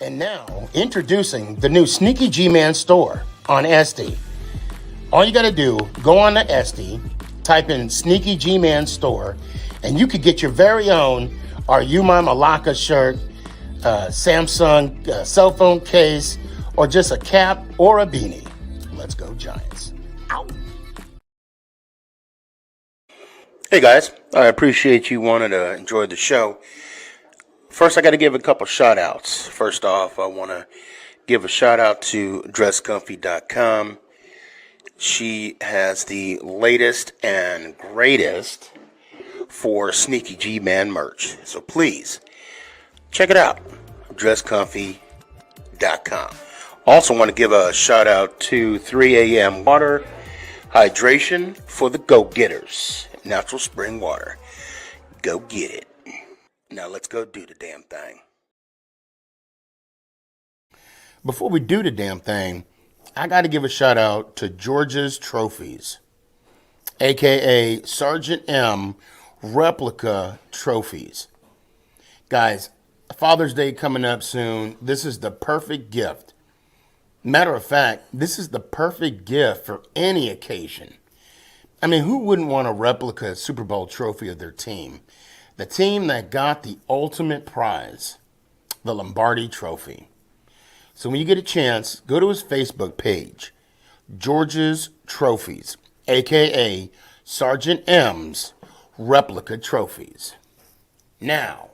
And now, introducing the new Sneaky G-Man store on SD. All you got to do, go on to SD, type in Sneaky G-Man store, and you could get your very own Are You My Malacca shirt, Samsung cell phone case, or just a cap or a beanie. Let's go Giants. Ow. Hey guys, I appreciate you wanting to enjoy the show. First, I got to give a couple shout outs. First off, I want to give a shout out to dresscomfy.com. She has the latest and greatest for Sneaky G-Man merch. So please, check it out. dresscomfy.com. Also want to give a shout out to 3 a.m. Water Hydration for the go-getters. Natural spring water. Go get it. Now let's go do the damn thing. Before we do the damn thing, I got to give a shout out to George's Trophies, aka Sergeant M replica trophies. Guys, Father's Day coming up soon. This is the perfect gift. Matter of fact, this is the perfect gift for any occasion. I mean, who wouldn't want a replica Super Bowl trophy of their team? The team that got the ultimate prize, the Lombardi Trophy. So when you get a chance, go to his Facebook page, George's Trophies, a.k.a. Sergeant M's Replica Trophies. Now,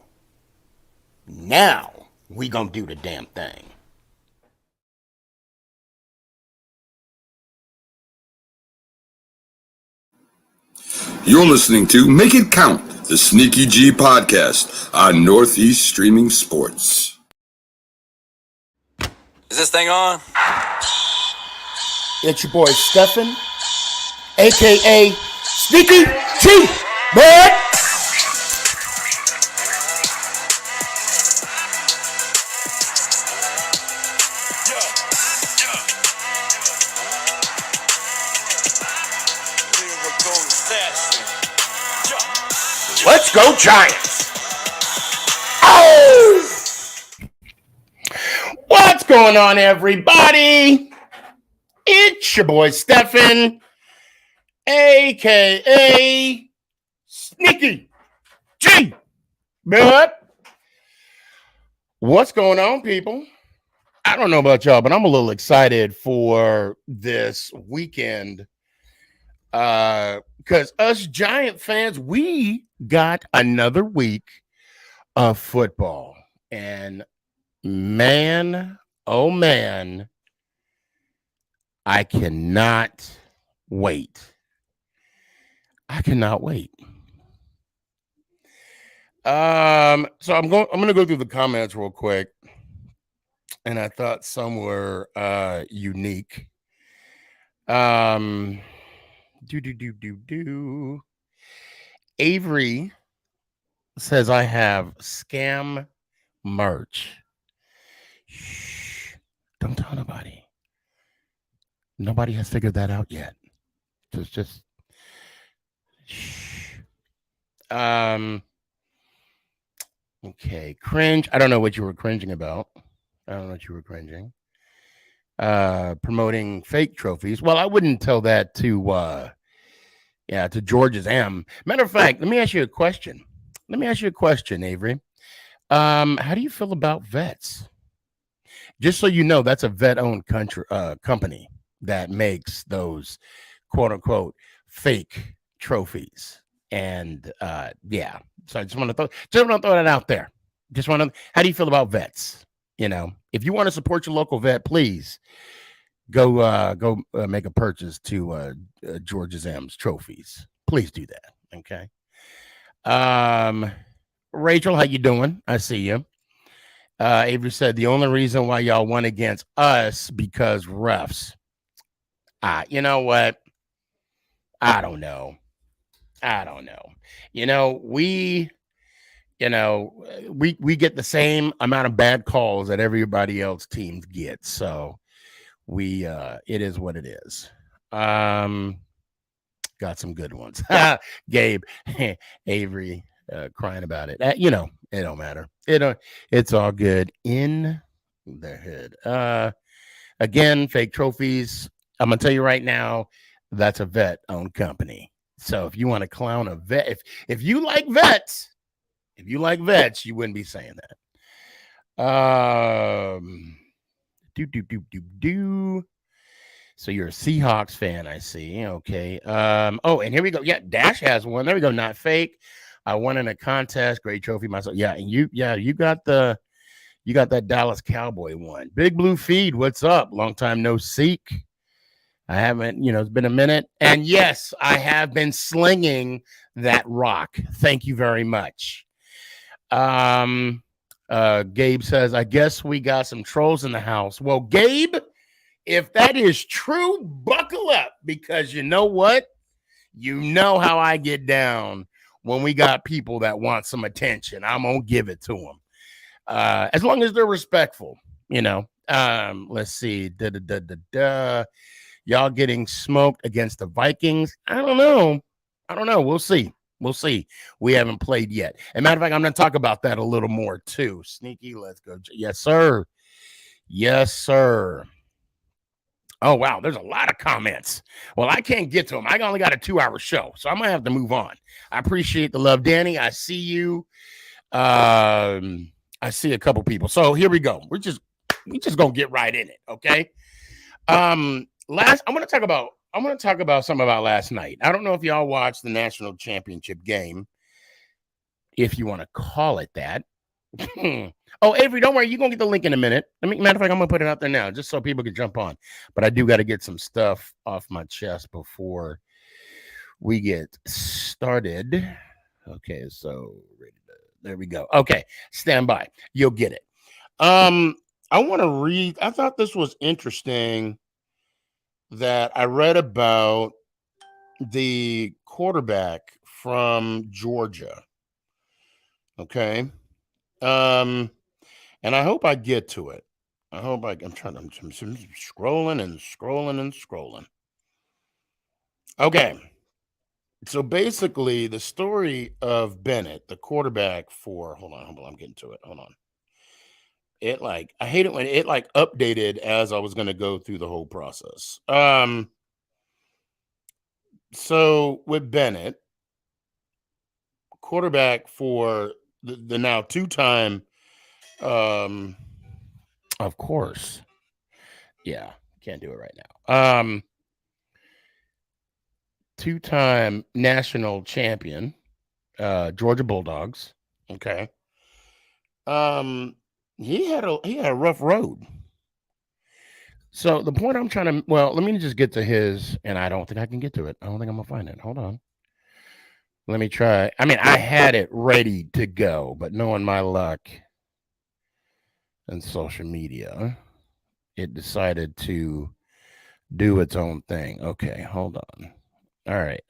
we gonna do the damn thing. You're listening to Make It Count, the Sneaky G podcast on Northeast Streaming Sports. Is this thing on? It's your boy Stefan, a.k.a. Sneaky G, bud. Let's go Giants! Oh! What's going on, everybody? It's your boy Stefan, a.k.a. Sneaky G. But what's going on, people? I don't know about y'all, but I'm a little excited for this weekend. Because us Giant fans, we got another week of football. And man, oh man, I cannot wait. I cannot wait. So I'm gonna go through the comments real quick. And I thought some were unique. Avery says I have scam merch. Shh, don't tell nobody. Nobody has figured that out yet. Just shh. Okay, cringe. I don't know what you were cringing about. I don't know what you were cringing. Promoting fake trophies. Well, I wouldn't tell that to George's M. Matter of fact, let me ask you a question. Avery. How do you feel about vets? Just so you know, that's a vet-owned company that makes those quote-unquote fake trophies. And yeah, so I just want to throw that out there. How do you feel about vets? You know, if you want to support your local vet, please go make a purchase to George's M's trophies. Please do that. Okay. Rachel, how you doing? I see you. Avery said the only reason why y'all won against us because refs. You know what? I don't know. You know, we get the same amount of bad calls that everybody else teams get. So it is what it is. Got some good ones. Gabe, Avery, crying about it. It don't matter. It's all good in their head. Again, fake trophies. I'm gonna tell you right now, that's a vet-owned company. So if you want to clown a vet, if you like vets, you wouldn't be saying that. Do. So you're a Seahawks fan, I see. Okay. Oh, and here we go. Yeah, Dash has one. There we go. Not fake. I won in a contest. Great trophy myself. Yeah, and you got that Dallas Cowboy one. Big Blue Feed. What's up? Long time no seek. I haven't, it's been a minute. And yes, I have been slinging that rock. Thank you very much. Gabe says, I guess we got some trolls in the house. Well, Gabe, if that is true, buckle up, because you know what? You know how I get down when we got people that want some attention. I'm going to give it to them. As long as they're respectful, let's see. Y'all getting smoked against the Vikings? I don't know. We'll see. We haven't played yet. As a matter of fact, I'm going to talk about that a little more too. Sneaky, let's go. Yes, sir. Oh, wow. There's a lot of comments. Well, I can't get to them. I only got a 2-hour show, so I'm going to have to move on. I appreciate the love, Danny. I see you. I see a couple people. So here we go. We just going to get right in it. Okay. I'm going to talk about something about last night. I don't know if y'all watched the national championship game, if you want to call it that. Oh, Avery, don't worry. You're going to get the link in a minute. Matter of fact, I'm going to put it out there now just so people can jump on. But I do got to get some stuff off my chest before we get started. Okay, so there we go. Okay, stand by. You'll get it. I want to read. I thought this was interesting that I read about the quarterback from Georgia. Okay. And I hope I get to it. I'm scrolling and scrolling. Okay. So basically the story of Bennett, the quarterback for, hold on, I'm getting to it. Hold on. I hate it when it updated as I was going to go through the whole process. So with Bennett, quarterback for the now 2-time, of course. Yeah, can't do it right now. 2-time national champion, Georgia Bulldogs. Okay. He had a rough road. So the point I'm trying to, let me just get to his, and I don't think I can get to it. I don't think I'm gonna find it. Hold on. Let me try. I had it ready to go, but knowing my luck and social media, it decided to do its own thing. Okay, hold on. All right.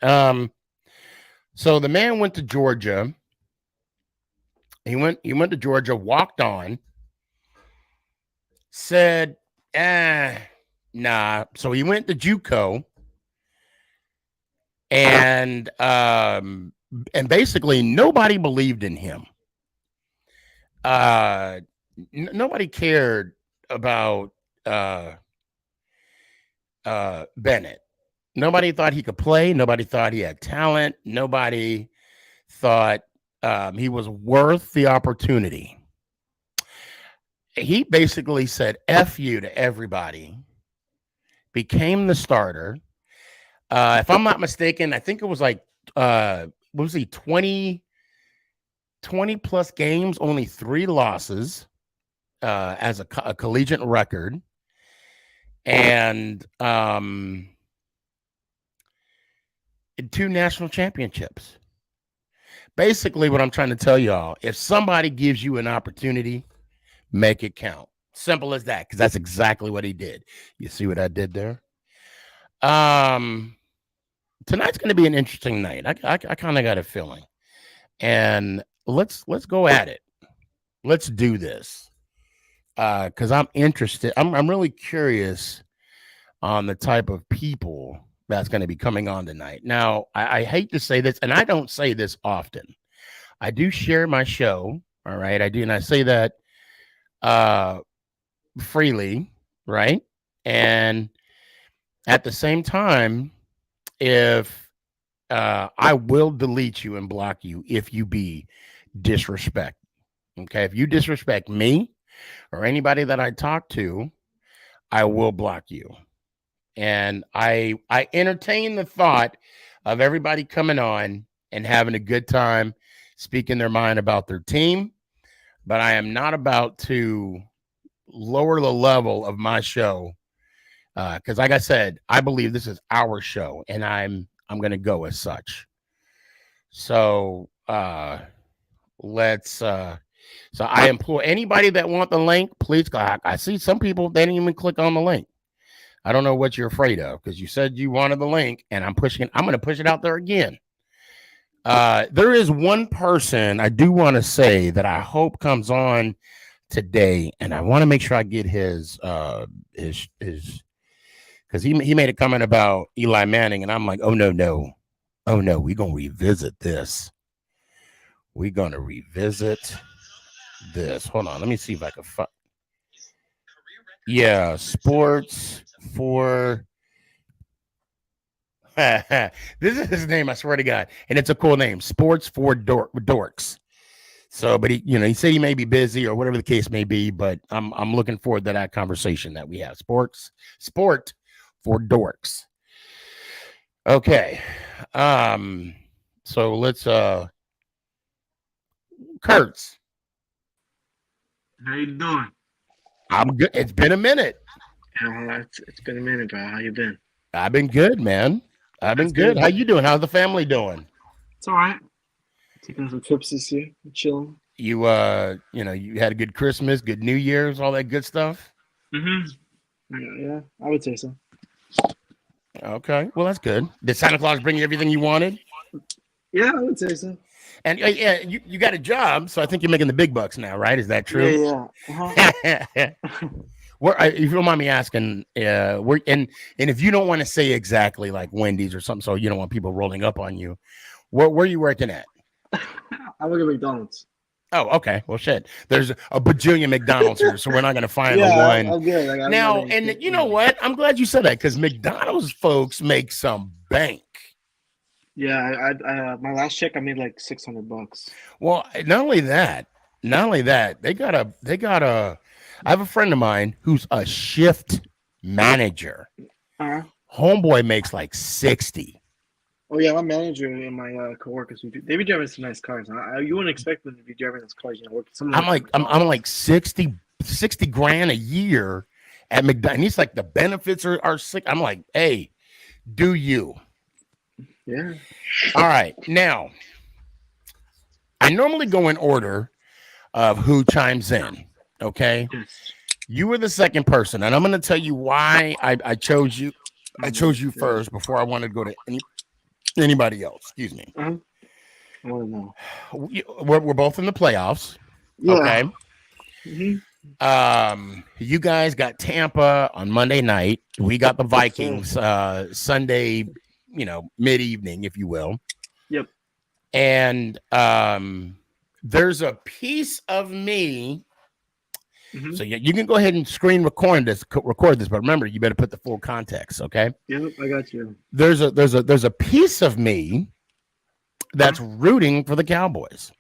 So the man went to Georgia. He went to Georgia, walked on, said, nah. So he went to JUCO, and basically nobody believed in him. Nobody cared about Bennett. Nobody thought he could play. Nobody thought he had talent. Nobody thought he was worth the opportunity. He basically said F you to everybody, became the starter. If I'm not mistaken, I think it was what was he, 20 plus games, only 3 losses as a collegiate record. And 2 national championships. Basically, what I'm trying to tell y'all, if somebody gives you an opportunity, make it count. Simple as that, because that's exactly what he did. You see what I did there? Tonight's going to be an interesting night. I kind of got a feeling. And let's go at it. Let's do this. Because I'm interested. I'm really curious on the type of people that's going to be coming on tonight. Now, I hate to say this, and I don't say this often. I do share my show. All right. I do. And I say that freely, right? And at the same time, if I will delete you and block you if you be disrespect. Okay, if you disrespect me or anybody that I talk to, I will block you. And I entertain the thought of everybody coming on and having a good time, speaking their mind about their team, but I am not about to lower the level of my show because, like I said, I believe this is our show, and I'm going to go as such. So let's. So I implore anybody that want the link, please go. I see some people they didn't even click on the link. I don't know what you're afraid of because you said you wanted the link, and I'm pushing it. I'm going to push it out there again. There is one person I do want to say that I hope comes on today, and I want to make sure I get his because he made a comment about Eli Manning, and I'm like, oh no, we're gonna revisit this. We're gonna revisit this. Hold on, let me see if I can find. Yeah, sports for. This is his name, I swear to God, and it's a cool name, Sports for Dorks. So, but he said he may be busy or whatever the case may be, but I'm looking forward to that conversation that we have. Sport for Dorks. Okay, so let's Kurtz. How you doing? I'm good. It's been a minute. It's been a minute, bro. How you been? I've been good, man. I've been good. How you doing? How's the family doing? It's all right. Taking some trips this year. Chilling. You you had a good Christmas, good New Year's, all that good stuff. Yeah, I would say so. Okay, well that's good. Did Santa Claus bring you everything you wanted? Yeah, I would say so. And yeah, you got a job, so I think you're making the big bucks now, right? Is that true? Yeah. Where, if you don't mind me asking, where and if you don't want to say exactly like Wendy's or something, so you don't want people rolling up on you, where are you working at? I work at McDonald's. Oh, okay. Well, shit. There's a bajillion McDonald's here, so we're not going to find the one. I'm good. Now, and you know what? I'm glad you said that because McDonald's folks make some bank. Yeah, I my last check I made like $600. Well, not only that, they got a. I have a friend of mine who's a shift manager. Homeboy makes like 60. Oh yeah, my manager and my coworkers, they be driving some nice cars. You wouldn't expect them to be driving those cars, I'm like 60 grand a year at McDonald's. And he's like, the benefits are sick. I'm like, hey, do you? Yeah. All right. Now, I normally go in order of who chimes in. Okay. Yes. You were the second person, and I'm going to tell you why I chose you. I chose you first before I wanted to go to anybody else. Excuse me. I want to know. We're both in the playoffs. Yeah. Okay. Mm-hmm. You guys got Tampa on Monday night. We got the Vikings Sunday, mid-evening, if you will. Yep. And there's a piece of me. Mm-hmm. So you can go ahead and screen record this, but remember, you better put the full context, okay? Yep, I got you. There's a piece of me that's rooting for the Cowboys.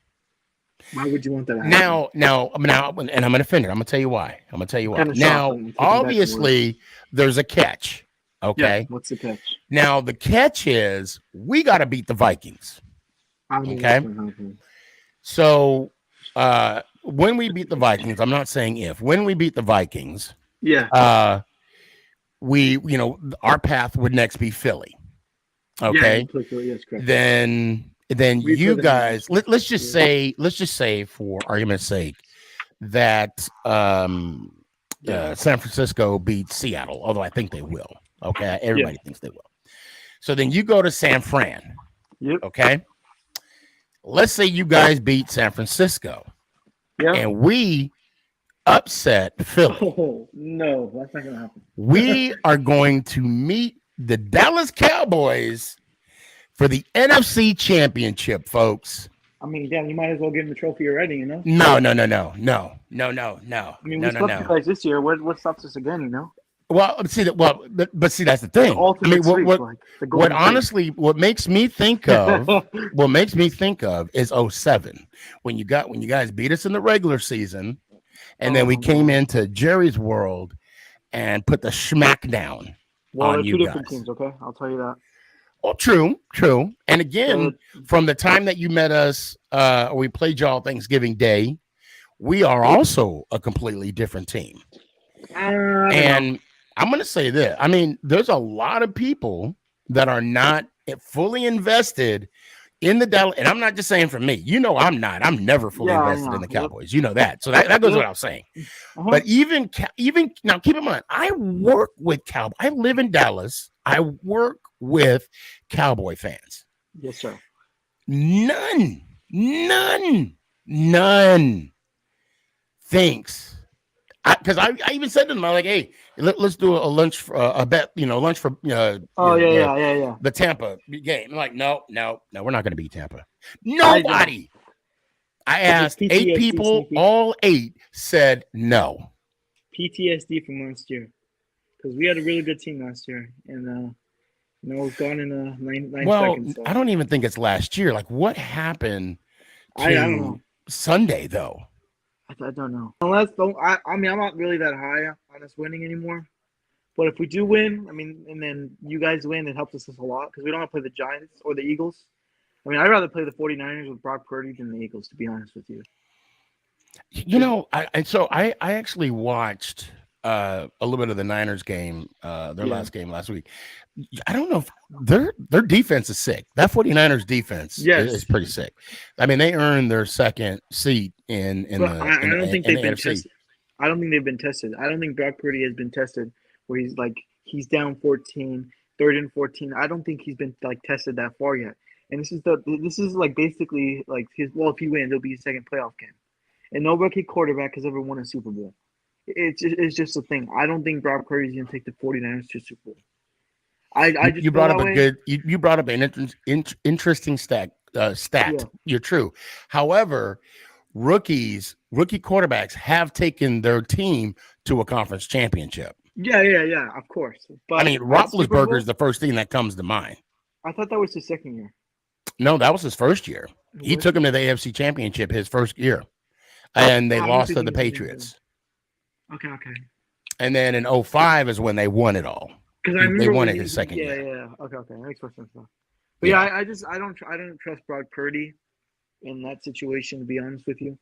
Why would you want that? Now, and I'm going to finish. I'm going to tell you why. Now, obviously, there's a catch, okay? Yeah, what's the catch? Now, the catch is we got to beat the Vikings, okay? So, when we beat the Vikings, I'm not saying if. When we beat the Vikings, yeah, we our path would next be Philly. Okay, yes, correct. Then you guys let's just say for argument's sake that San Francisco beats Seattle, although I think they will. Okay, everybody thinks they will. So then you go to San Fran. Yep. Okay. Let's say you guys beat San Francisco. Yeah. And we upset Philly. Oh, no, that's not going to happen. We are going to meet the Dallas Cowboys for the NFC Championship, folks. I mean, damn, you might as well give him the trophy already, you know? No. I mean, we swept you guys this year. What stops us again, you know? Well, see that. Well, but see that's the thing. The ultimate sweep, like the what golden honestly, what makes me think of, is '07 when you guys beat us in the regular season, and then we came into Jerry's world and put the smack down Well, on they're you two different guys. teams, okay? I'll tell you that. Well, true. And again, from the time that you met us, we played y'all Thanksgiving Day, we are also a completely different team. And I'm going to say this. I mean, there's a lot of people that are not fully invested in the Dallas. And I'm not just saying for me. You know, I'm not. I'm never fully invested in the Cowboys. You know that. So that goes without saying. But even now, keep in mind, I work with Cowboys. I live in Dallas. I work with Cowboy fans. Yes, sir. None thinks, because I even said to them, I'm like, hey, let's do a lunch, a bet, lunch for the Tampa game. I'm like, no, we're not going to beat Tampa. Nobody. I asked PTSD, 8 people, Sneaky. All 8 said no. PTSD from last year, because we had a really good team last year, and it's gone in 9 seconds. So. I don't even think it's last year. Like, what happened to I don't know. Sunday, though? I don't know. I mean, I'm not really that high on us winning anymore. But if we do win, I mean, and then you guys win, it helps us a lot because we don't have to play the Giants or the Eagles. I mean, I'd rather play the 49ers with Brock Purdy than the Eagles, to be honest with you. You know, I actually watched a little bit of the Niners game, their last game last week. I don't know if their defense is sick. That 49ers defense is pretty sick. I mean, they earned their second seat in the NFC. I don't think they've been tested. I don't think Brock Purdy has been tested where he's down 14, 3rd and 14. I don't think he's been tested that far yet. And this is basically his. Well, if he wins, it'll be his second playoff game. And no rookie quarterback has ever won a Super Bowl. It's just a thing. I don't think Brock Purdy's going to take the 49ers to a Super Bowl. You brought up an interesting stat. Yeah. You're true. However, rookie quarterbacks have taken their team to a conference championship. Yeah, of course. But I mean, Roethlisberger is the first thing that comes to mind. I thought that was his second year. No, that was his first year. He took him to the AFC Championship his first year, and they lost to the Patriots. Okay. And then in 2005 is when they won it all. Because they won it his second year. Yeah. Okay. That makes more sense now. But I don't trust Brock Purdy in that situation, to be honest with you.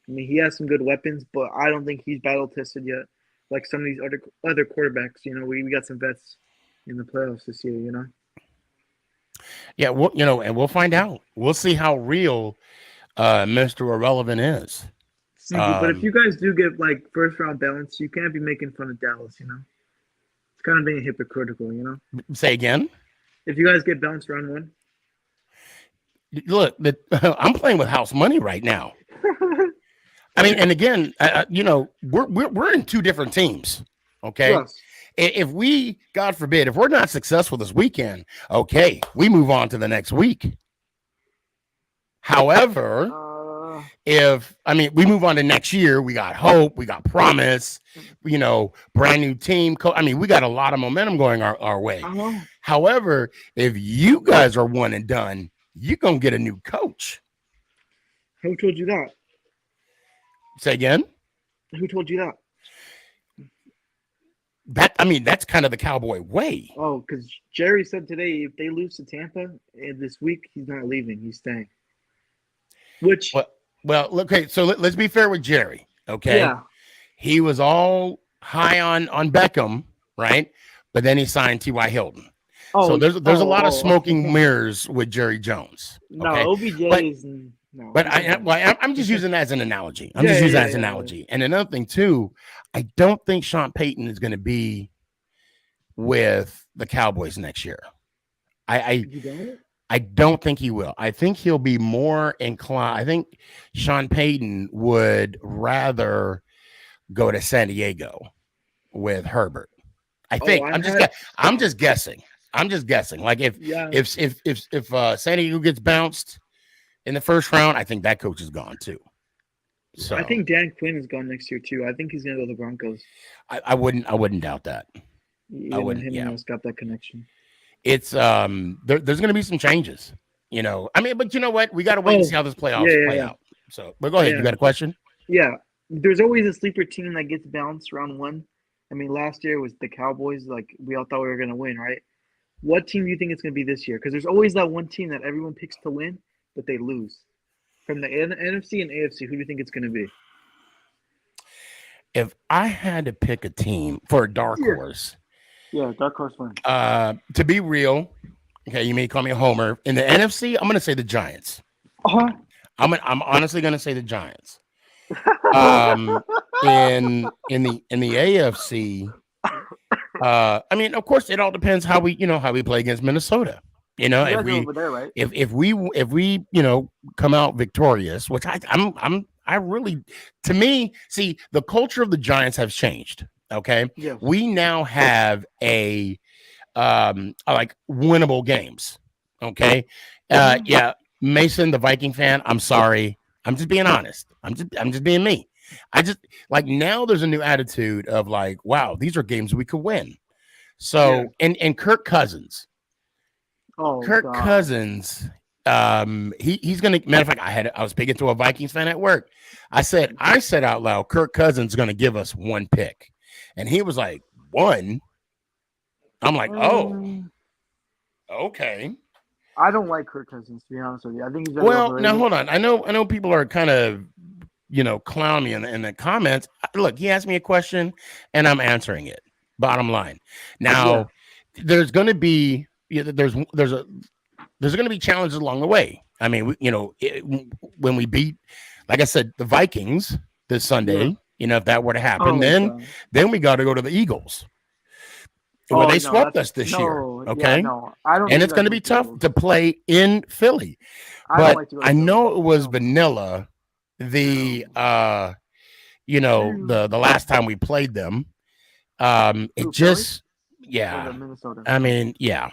I mean, he has some good weapons, but I don't think he's battle tested yet. Like some of these other quarterbacks, we got some vets in the playoffs this year, Yeah, and we'll find out. We'll see how real Mr. Irrelevant is. But if you guys do get first round balance, you can't be making fun of Dallas, It's kind of being hypocritical, Say again? If you guys get bounced round 1. Look, I'm playing with house money right now. I mean, and again, we're in 2 different teams. Okay. Yes. If we, God forbid, if we're not successful this weekend, okay, we move on to the next week. However, we move on to next year, we got hope, we got promise, brand new team. We got a lot of momentum going our way. Uh-huh. However, if you guys are one and done, you're going to get a new coach. Who told you that? Say again? Who told you that? That's kind of the Cowboy way. Oh, because Jerry said today if they lose to Tampa this week, he's not leaving. He's staying. Well, okay, so let's be fair with Jerry, okay? Yeah. He was all high on Beckham, right? But then he signed T.Y. Hilton. Oh, so there's a lot of smoking mirrors with Jerry Jones. Okay? No, OBJ is... No, but I'm just using that as an analogy. I'm just using that as an analogy. And another thing, too, I don't think Sean Payton is going to be with the Cowboys next year. I don't think he will. I think he'll be more inclined. I think Sean Payton would rather go to San Diego with Herbert. I think. I'm just guessing. Like if San Diego gets bounced in the first round, I think that coach is gone too. So I think Dan Quinn is gone next year too. I think he's gonna go to the Broncos. I wouldn't doubt that. I You know, wouldn't. him Yeah, and us got that connection. it's there's going to be some changes. You know, I mean, but you know what? We got to wait and Oh, see how this yeah, playoffs yeah, play yeah, out. So, but go ahead. You yeah, got a question? yeah. There's always a sleeper team that gets bounced round one. I mean, last year was the Cowboys. Like we all thought we were gonna win, right? What team do you think it's gonna be this year? Because there's always that one team that everyone picks to win, but they lose. From the NFC and AFC, who do you think it's gonna be? If I had to pick a team for a dark Yeah, horse, yeah, dark horse win. to be real, okay, you may call me a homer. In the NFC, I'm going to say the Giants. Uh-huh. I'm honestly going to say the Giants. Um, in the AFC, I mean, of course, it all depends how we play against Minnesota. You know, You if guys are we over there, right? if we come out victorious, which I really, to me, see, the culture of the Giants has changed. Okay, Yes. we now have a like winnable games. Okay, yeah, Mason, the Viking fan, I'm sorry, I'm just being honest. I'm just being me. I just like now there's a new attitude of like, wow, these are games we could win. So and Kirk Cousins. Oh Kirk God. Cousins, he's gonna. Matter of fact, I was speaking to a Vikings fan at work. I said out loud, Kirk Cousins is gonna give us one pick, and he was like, one. I'm like, oh, okay. I don't like Kirk Cousins, to be honest with you. I think he's very Well, now overrated. hold on. I know people are kind of clown me in the comments. Look, he asked me a question, and I'm answering it. Bottom line. Now, there's gonna be there's going to be challenges along the way. I mean, when we beat, like I said, the Vikings this Sunday, if that were to happen, then we got to go to the Eagles. Well, they swept us this year, okay? I don't. And it's going to be tough to play in Philly. But I know it was vanilla the the last time we played them. It just Minnesota. I mean, yeah.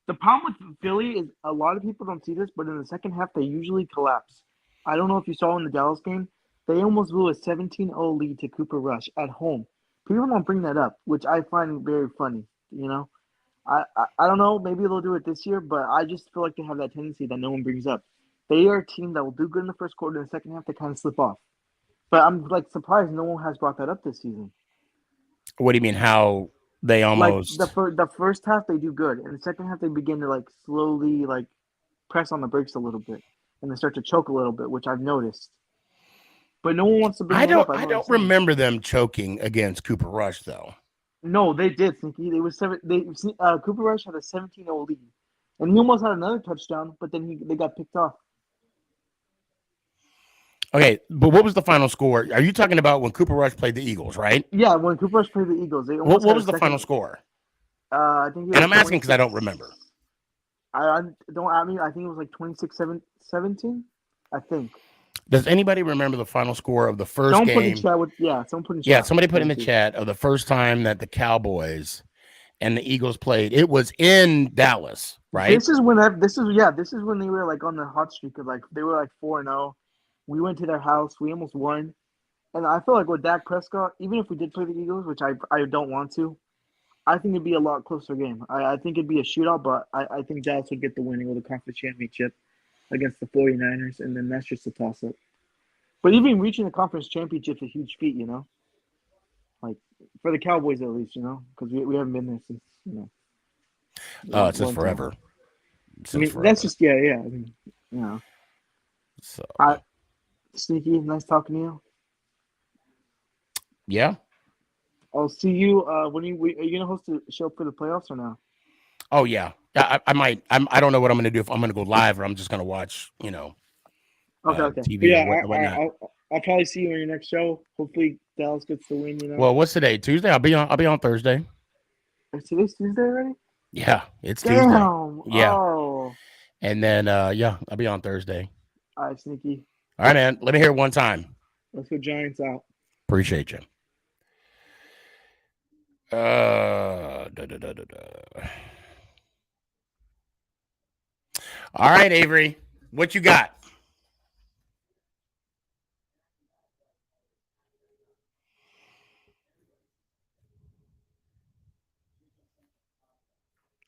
The problem with Philly is a lot of people don't see this, but in the second half they usually collapse. I don't know if you saw in the Dallas game, they almost blew a 17-0 lead to Cooper Rush at home. People don't bring that up, which I find very funny. I don't know. Maybe they'll do it this year, but I just feel like they have that tendency that no one brings up. They are a team that will do good in the first quarter, and the second half they kind of slip off. But I'm surprised no one has brought that up this season. What do you mean? How they almost the first half they do good, and the second half they begin to slowly press on the brakes a little bit, and they start to choke a little bit, which I've noticed. But no one wants to bring it up. I don't remember them choking against Cooper Rush though. No, they did, Sneaky. Cooper Rush had a 17-0 lead, and he almost had another touchdown, but then they got picked off. Okay, but what was the final score? Are you talking about when Cooper Rush played the Eagles, right? Yeah, when Cooper Rush played the Eagles, what was the final score? I think. And I'm asking because I don't remember. I don't. I mean, I think it was 26-17. I think. Does anybody remember the final score of the first game? Someone put in chat. Somebody put in the chat of the first time that the Cowboys and the Eagles played. It was in Dallas, right? This is when they were on the hot streak of they were 4-0. We went to their house. We almost won. And I feel like with Dak Prescott, even if we did play the Eagles, which I don't want to, I think it'd be a lot closer game. I think it'd be a shootout, but I think Dallas would get the winning with a conference championship against the 49ers, and then that's just a toss-up. But even reaching the conference championship is a huge feat, for the Cowboys at least, because we haven't been there since, Oh, it's just forever. That's just, I mean, So. Sneaky, nice talking to you. Yeah. I'll see you. Are you gonna host a show for the playoffs or no? Oh yeah, I might. I don't know what I'm gonna do, if I'm gonna go live or I'm just gonna watch. Okay. TV or whatnot. I'll probably see you on your next show. Hopefully Dallas gets the win. Well, what's today? Tuesday. I'll be on Thursday. Is today's Tuesday already? Yeah, it's Damn. Tuesday. Yeah. Oh. And then I'll be on Thursday. All right, Sneaky. All right, man. Let me hear it one time. Let's go Giants out. Appreciate you. All right, Avery. What you got?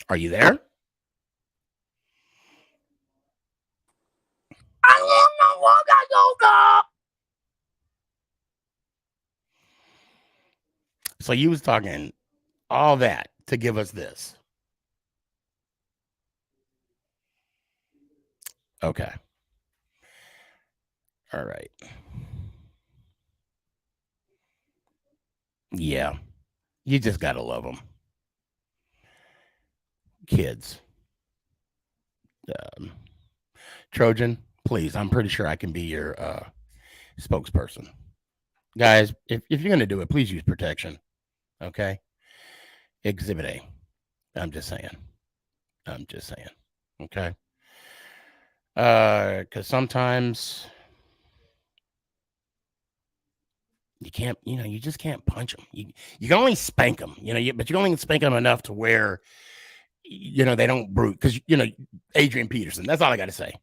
Are you there? So you was talking all that to give us this. Okay. All right. Yeah. You just got to love them. Kids. Trojan, please. I'm pretty sure I can be your spokesperson. Guys, if you're going to do it, please use protection. Okay? Exhibit A. I'm just saying. Okay? Because sometimes you can't, you just can't punch them. You can only spank them, but you can only spank them enough to where, they don't brute. Because, Adrian Peterson, that's all I got to say.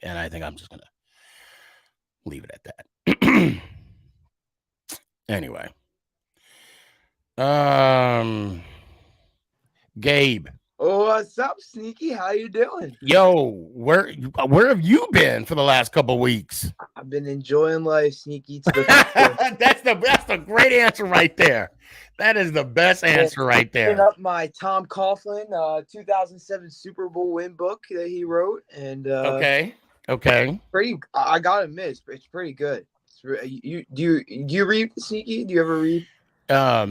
And I think I'm just going to leave it at that. Anyway. Gabe. Oh, what's up, Sneaky? How you doing? Yo, where have you been for the last couple of weeks? I've been enjoying life, Sneaky. To the that's a great answer right there. That is the best answer right there. Up my Tom Coughlin 2007 Super Bowl win book that he wrote, and okay, pretty. I gotta admit, it's pretty good. Do you read, Sneaky? Do you ever read? I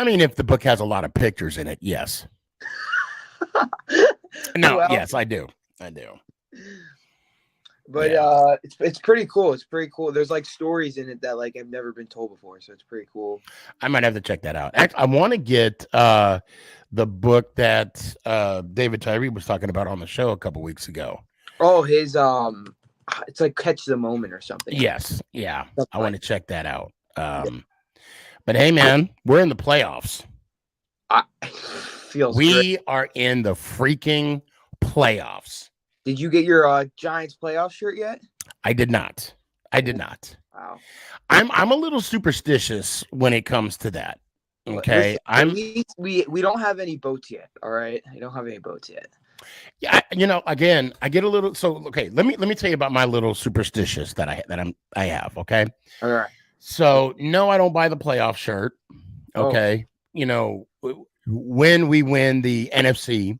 mean, if the book has a lot of pictures in it, yes. No, well, yes, I do. But it's pretty cool. It's pretty cool. There's like stories in it that like have never been told before, so it's pretty cool. I might have to check that out. Actually, I want to get the book that David Tyree was talking about on the show a couple weeks ago. Oh, his it's like Catch the Moment or something. Yes, yeah. I want to check that out. But hey, man, we're in the playoffs. We are in the freaking playoffs. Did you get your Giants playoff shirt yet? I did not. Wow. I'm a little superstitious when it comes to that. Okay. Listen, we don't have any boats yet. All right. I don't have any boats yet. Yeah, again, I get a little okay, let me tell you about my little superstitious that I have, okay? All right. So, no, I don't buy the playoff shirt. Okay. Oh. When we win the NFC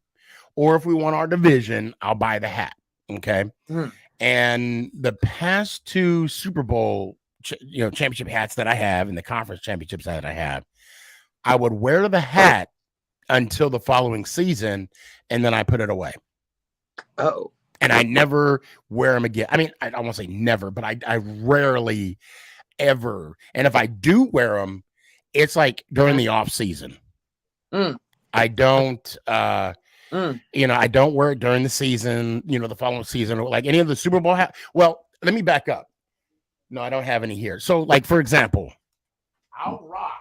or if we won our division, I'll buy the hat. Okay. Mm-hmm. And the past two Super Bowl, championship hats that I have and the conference championships that I have, I would wear the hat until the following season and then I put it away. Oh. And I never wear them again. I mean, I won't say never, but I rarely ever. And if I do wear them, it's like during the off season. Mm. I don't, I don't wear it during the season, the following season, or like any of the Super Bowl hat. Well, let me back up. No, I don't have any here. So, like, for example, I'll rock,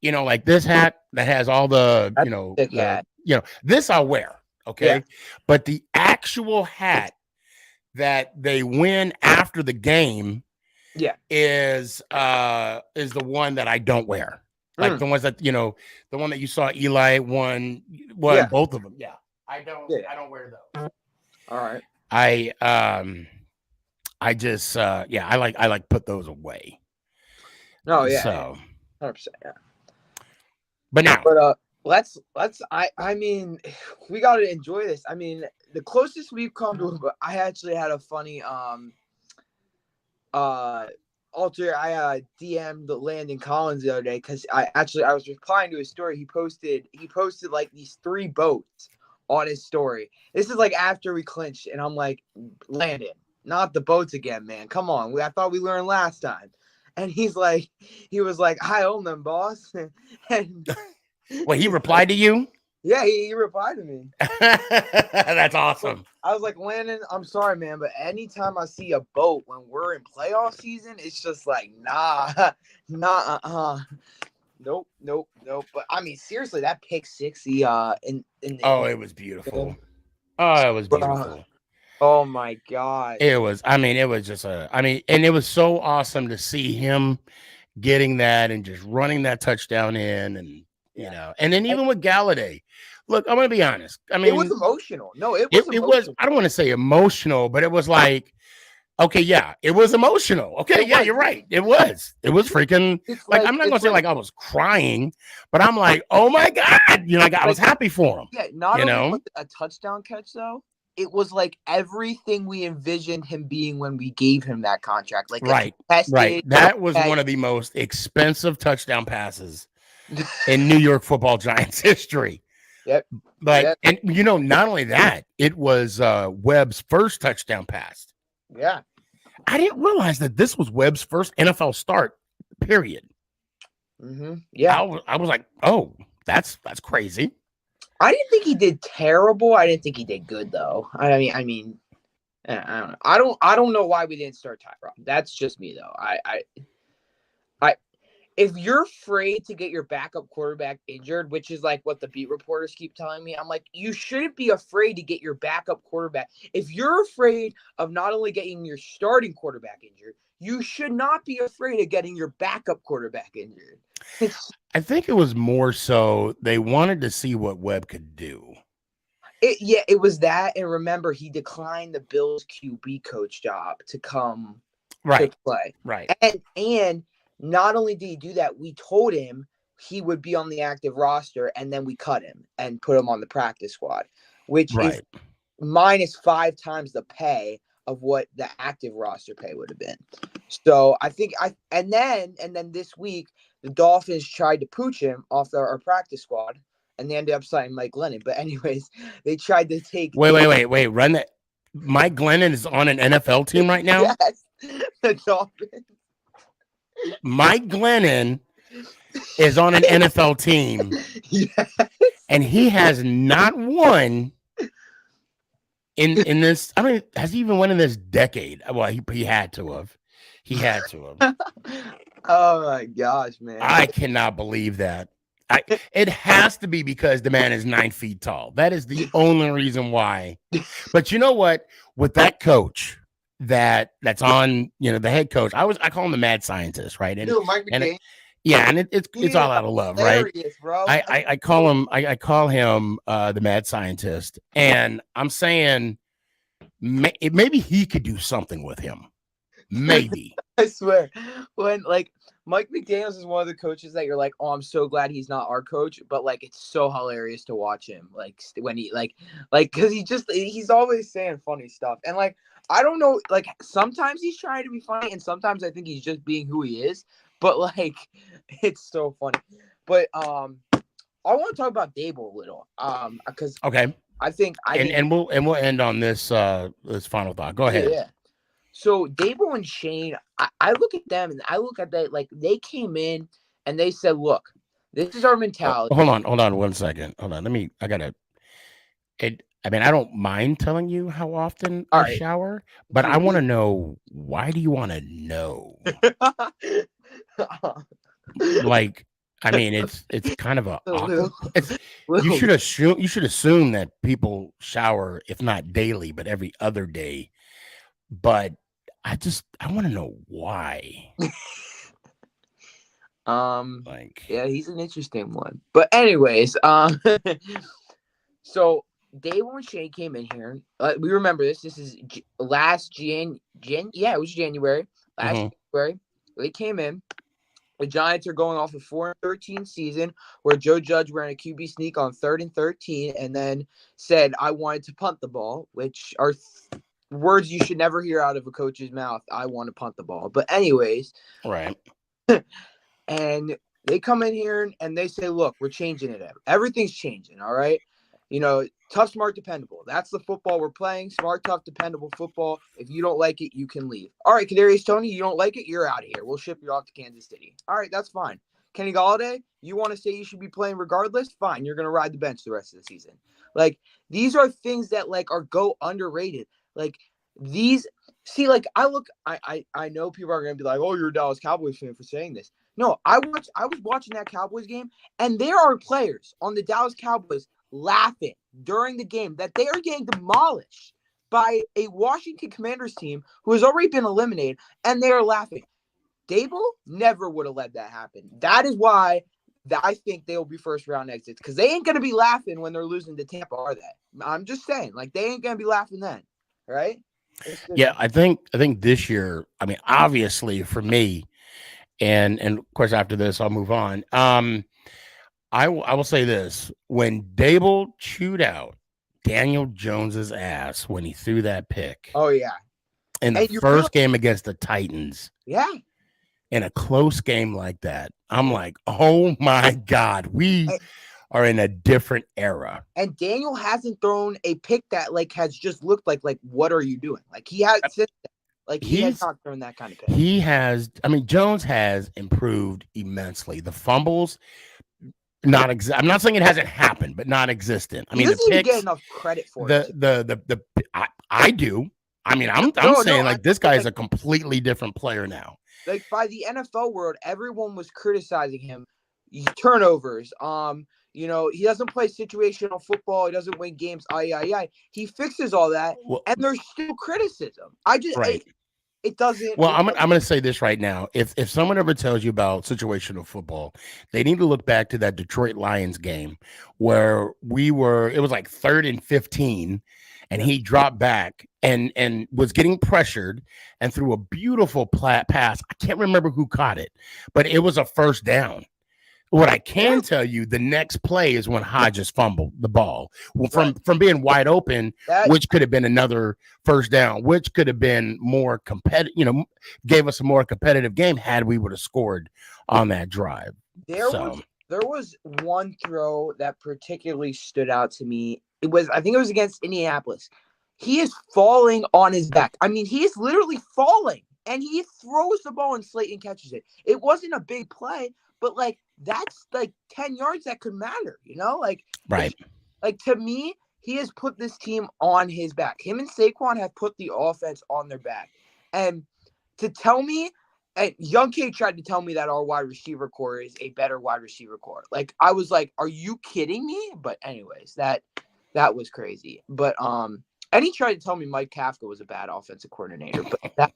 like this hat that has all the, this I'll wear. Okay. Yeah. But the actual hat that they win after the game is the one that I don't wear. Like the ones that, the one that you saw Eli won both of them. Yeah. I don't wear those. All right. I just I like put those away. Oh yeah. So 100%, yeah. But now I mean, we got to enjoy this. I mean, the closest we've come to, but I actually had a funny I DM'd Landon Collins the other day because I was replying to his story. He posted like these 3 boats on his story. This is like after we clinched, and I'm like, Landon, not the boats again, man. Come on. I thought we learned last time. And he was like, I own them, boss. And well, he replied to you? Yeah, he replied to me. That's awesome. I was like, Landon, I'm sorry, man, but anytime I see a boat when we're in playoff season, it's just like, nope. But I mean, seriously, that pick 6, it was beautiful. Oh, it was beautiful. Oh my God. It was just and it was so awesome to see him getting that and just running that touchdown in, and You know, and then even with Galladay, look, I'm gonna be honest. I mean, it was emotional. No, it was it was. I don't want to say emotional, but it was like, okay, yeah, it was emotional. Okay, yeah, you're right. It was. It was freaking. It's Like I'm not gonna say like I was crying, but I'm like, oh my god, you know, like I was happy for him. Yeah, not you only know, was it a touchdown catch though, it was like everything we envisioned him being when we gave him that contract. Like right. That was one of the most expensive touchdown passes in New York Football Giants history. Yep. But and you know, not only that, it was Webb's first touchdown pass. Yeah. I didn't realize that this was Webb's first NFL start, period. Yeah. I was like, oh, that's crazy. I didn't think he did terrible. I didn't think he did good though. I mean, I don't know. I don't know why we didn't start Tyrod. That's just me though. I if you're afraid to get your backup quarterback injured, which is like what the beat reporters keep telling me, I'm like, you shouldn't be afraid to get your backup quarterback. If you're afraid of not only getting your starting quarterback injured, you should not be afraid of getting your backup quarterback injured. I think it was more so they wanted to see what Webb could do. It was that. And remember, he declined the Bills QB coach job to come to play. Right. And not only did he do that, we told him he would be on the active roster, and then we cut him and put him on the practice squad, which is minus 5 times the pay of what the active roster pay would have been. So I think and then this week the Dolphins tried to pooch him off our practice squad, and they ended up signing Mike Glennon. But anyways, they tried to take wait, run that. Mike Glennon is on an NFL team right now. Yes, the Dolphins. Mike Glennon is on an NFL team, yes. and he has not won in this. I mean, has he even won in this decade? Well, he had to have. He had to have. Oh my gosh, man! I cannot believe that. It has to be because the man is 9 feet tall. That is the only reason why. But you know what? With that coach. That's on, you know, the head coach. I call him the mad scientist, right? And, it's all out of love, right? Bro. I call him the mad scientist, and I'm saying maybe he could do something with him. Maybe. I swear, when like Mike McDaniels is one of the coaches that you're like, oh, I'm so glad he's not our coach, but like it's so hilarious to watch him, like when he like because he's always saying funny stuff, and like I don't know, like sometimes he's trying to be funny, and sometimes I think he's just being who he is, but like it's so funny. But I want to talk about Dable a little, because I think we'll end on this this final thought. Go ahead. Yeah. So Dable and Shane, I look at them and I look at that, like they came in and they said, look, this is our mentality. Hold on 1 second. Hold on. I mean, I don't mind telling you how often I shower, but I want to know, why do you want to know? Like, I mean, it's kind of you should assume that people shower, if not daily, but every other day. But I want to know why. Yeah, he's an interesting one. But anyways, so Dable and Shane came in here. We remember this. This is last it was January. January. They came in. The Giants are going off a 4-13 season where Joe Judge ran a QB sneak on 3rd and 13 and then said, I wanted to punt the ball, which are words you should never hear out of a coach's mouth. I want to punt the ball. But anyways. Right. And they come in here and they say, look, we're changing it. Everything's changing. All right. You know, tough, smart, dependable. That's the football we're playing. Smart, tough, dependable football. If you don't like it, you can leave. All right, Kadarius Toney, you don't like it, you're out of here. We'll ship you off to Kansas City. All right, that's fine. Kenny Golladay, you want to say you should be playing regardless? Fine, you're going to ride the bench the rest of the season. Like, these are things that, like, go underrated. Like, these – see, like, I know people are going to be like, oh, you're a Dallas Cowboys fan for saying this. No, I was watching that Cowboys game, and there are players on the Dallas Cowboys laughing during the game that they are getting demolished by a Washington Commanders team who has already been eliminated, and they are laughing. Dable never would have let that happen. That is why I think they will be first round exits because they ain't gonna be laughing when they're losing to Tampa, are they? I'm just saying, like they ain't gonna be laughing then, right? Yeah, I think this year, I mean, obviously for me, and of course after this I'll move on. I will say this: when Dable chewed out Daniel Jones's ass when he threw that pick Oh yeah, in the first game against the Titans, yeah, in a close game like that, I'm like, oh my God, we are in a different era. And Daniel hasn't thrown a pick that like has just looked like what are you doing? Like he has he has not thrown that kind of pick. He has, I mean, Jones has improved immensely. The fumbles, I'm not saying it hasn't happened, but non-existent. I mean, doesn't the picks, even get enough credit for it. I do. I mean, I'm saying this guy is a completely different player now. Like by the NFL world, everyone was criticizing him. Turnovers. He doesn't play situational football. He doesn't win games. He fixes all that, and there's still criticism. It doesn't. Well, I'm going to say this right now. If someone ever tells you about situational football, they need to look back to that Detroit Lions game where it was like 3rd and 15, and he dropped back and was getting pressured and threw a beautiful pass. I can't remember who caught it, but it was a first down. What I can tell you, the next play is when Hodges fumbled the ball from being wide open, which could have been another first down, which could have been more competitive, gave us a more competitive game had we would have scored on that drive. There was one throw that particularly stood out to me. I think it was against Indianapolis. He is falling on his back. I mean, he is literally falling, and he throws the ball and Slayton catches it. It wasn't a big play, but that's 10 yards that could matter, right. To me, he has put this team on his back. Him and Saquon have put the offense on their back. And to tell me, and Young K tried to tell me that our wide receiver core is a better wide receiver core. I was like, are you kidding me? But anyways, that was crazy. But and he tried to tell me Mike Kafka was a bad offensive coordinator. But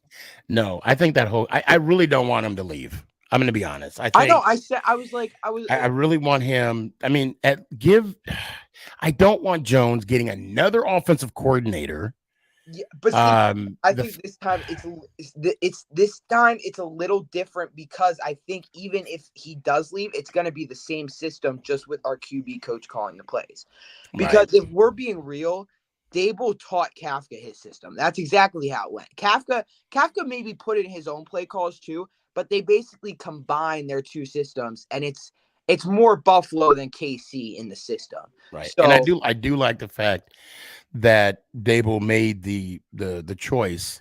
no, I think I really don't want him to leave. I'm going to be honest. I really want him. I mean, I don't want Jones getting another offensive coordinator. Yeah, but I think this time it's a little different because I think even if he does leave, it's going to be the same system, just with our QB coach calling the plays. Because if we're being real, Dable taught Kafka his system. That's exactly how it went. Kafka maybe put in his own play calls too, but they basically combine their two systems, and it's more Buffalo than KC in the system. Right. So, and I do like the fact that Dable made the choice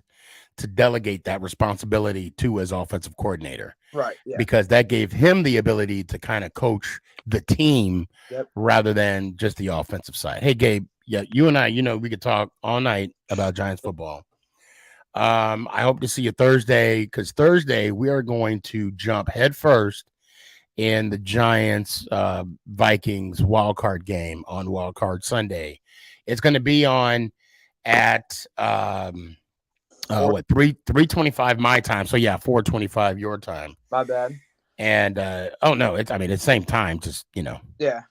to delegate that responsibility to his offensive coordinator. Right. Yeah. Because that gave him the ability to kind of coach the team rather than just the offensive side. Hey, Gabe, yeah, you and I, we could talk all night about Giants football. I hope to see you Thursday, because Thursday we are going to jump headfirst in the Giants Vikings wildcard game on wildcard Sunday. It's going to be on at 3:25 my time. So yeah, 4:25 your time. My bad. And it's same time, just Yeah.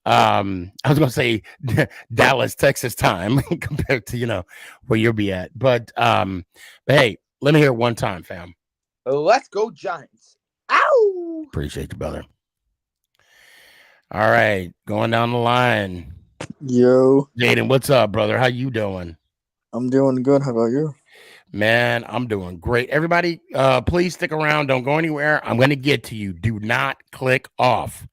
I was gonna say Dallas, Texas time compared to where you'll be at, but hey, let me hear it one time, fam. Let's go Giants. Ow! Appreciate you, brother. All right, going down the line. Yo, Jaden, what's up, brother? How you doing? I'm doing good. How about you? Man, I'm doing great. Everybody, please stick around. Don't go anywhere. I'm going to get to you. Do not click off.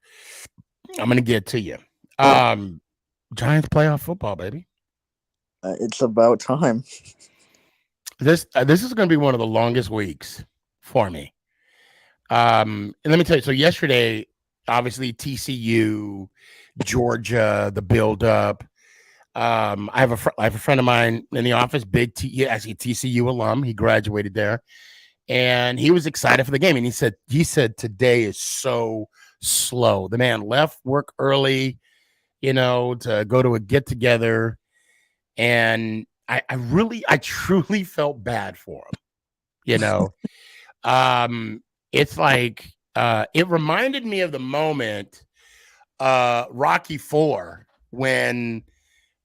I'm going to get to you. Giants playoff football, baby. It's about time. This is going to be one of the longest weeks for me. And let me tell you. So yesterday, obviously TCU, Georgia, the build-up. I have a friend of mine in the office, actually TCU alum. He graduated there, and he was excited for the game. And he said today is so slow. The man left work early, to go to a get together, and I truly felt bad for him. It's like It reminded me of the moment Rocky IV when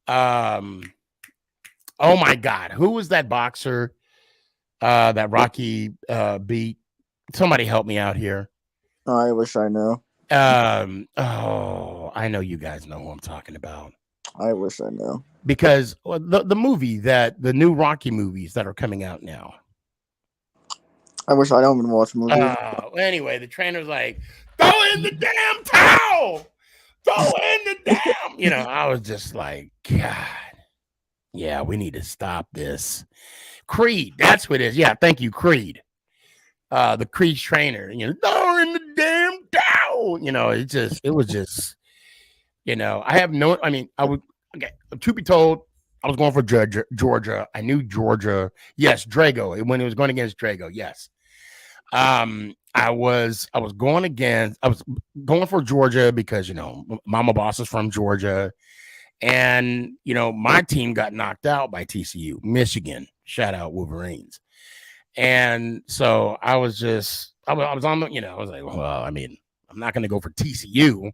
oh my God, who was that boxer that Rocky beat? Somebody help me out here. I wish I knew. Oh, I know you guys know who I'm talking about. I wish I knew. Because the movie that the new Rocky movies that are coming out now. I wish I don't even watch movies. Anyway, the trainer's like, throw in the damn towel. Throw in the damn. You know, I was just like, God, yeah, we need to stop this. Creed, that's what it is. Yeah, thank you, Creed. The Creed trainer, you know, throw in the damn towel. You know, it was just, you know, I would, okay, to be told, I was going for Georgia. I knew Georgia. Yes, Drago. When it was going against Drago, yes. I was going for Georgia because, you know, Mama Boss is from Georgia. And, you know, my team got knocked out by TCU, Michigan. Shout out Wolverines. And so I was on the, you know, I was like, well, I mean, I'm not going to go for TCU.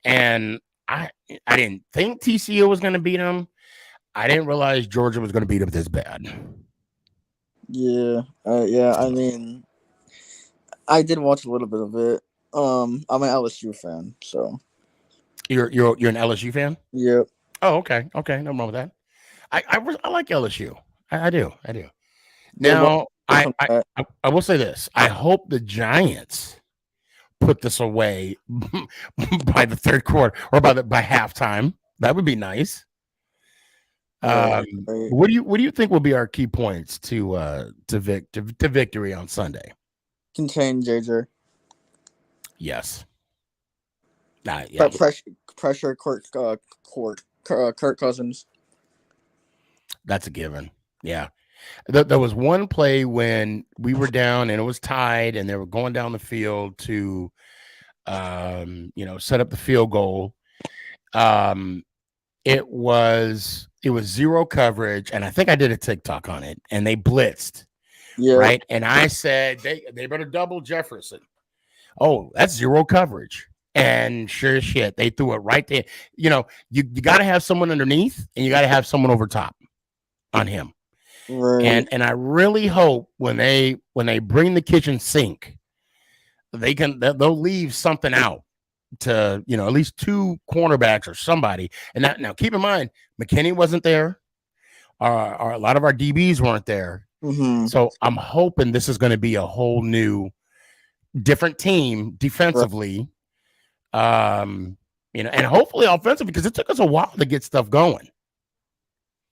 And I didn't think TCU was going to beat them. I didn't realize Georgia was going to beat them this bad. Yeah. Yeah. I mean, I did watch a little bit of it. I'm an LSU fan, so. You're an LSU fan? Yep. Oh, okay. Okay. No wrong with that. I like LSU. I do. Now, I will say this. I hope the Giants put this away by the third quarter or by halftime. That would be nice. Right. What do you think will be our key points to victory on Sunday? Contain JJ. Yes. Yeah. Pressure Kirk Cousins. That's a given. Yeah. There was one play when we were down and it was tied and they were going down the field to, you know, set up the field goal. It was zero coverage. And I think I did a TikTok on it and they blitzed. Yeah. Right. And I said, they better double Jefferson. Oh, that's zero coverage. And sure as shit, they threw it right there. You know, you got to have someone underneath and you got to have someone over top on him. Right. And I really hope when they bring the kitchen sink, they'll leave something out to, you know, at least two cornerbacks or somebody. And now keep in mind, McKinney wasn't there. A lot of our DBs weren't there. Mm-hmm. So I'm hoping this is going to be a whole new, different team defensively. Right. You know, and hopefully offensively, because it took us a while to get stuff going.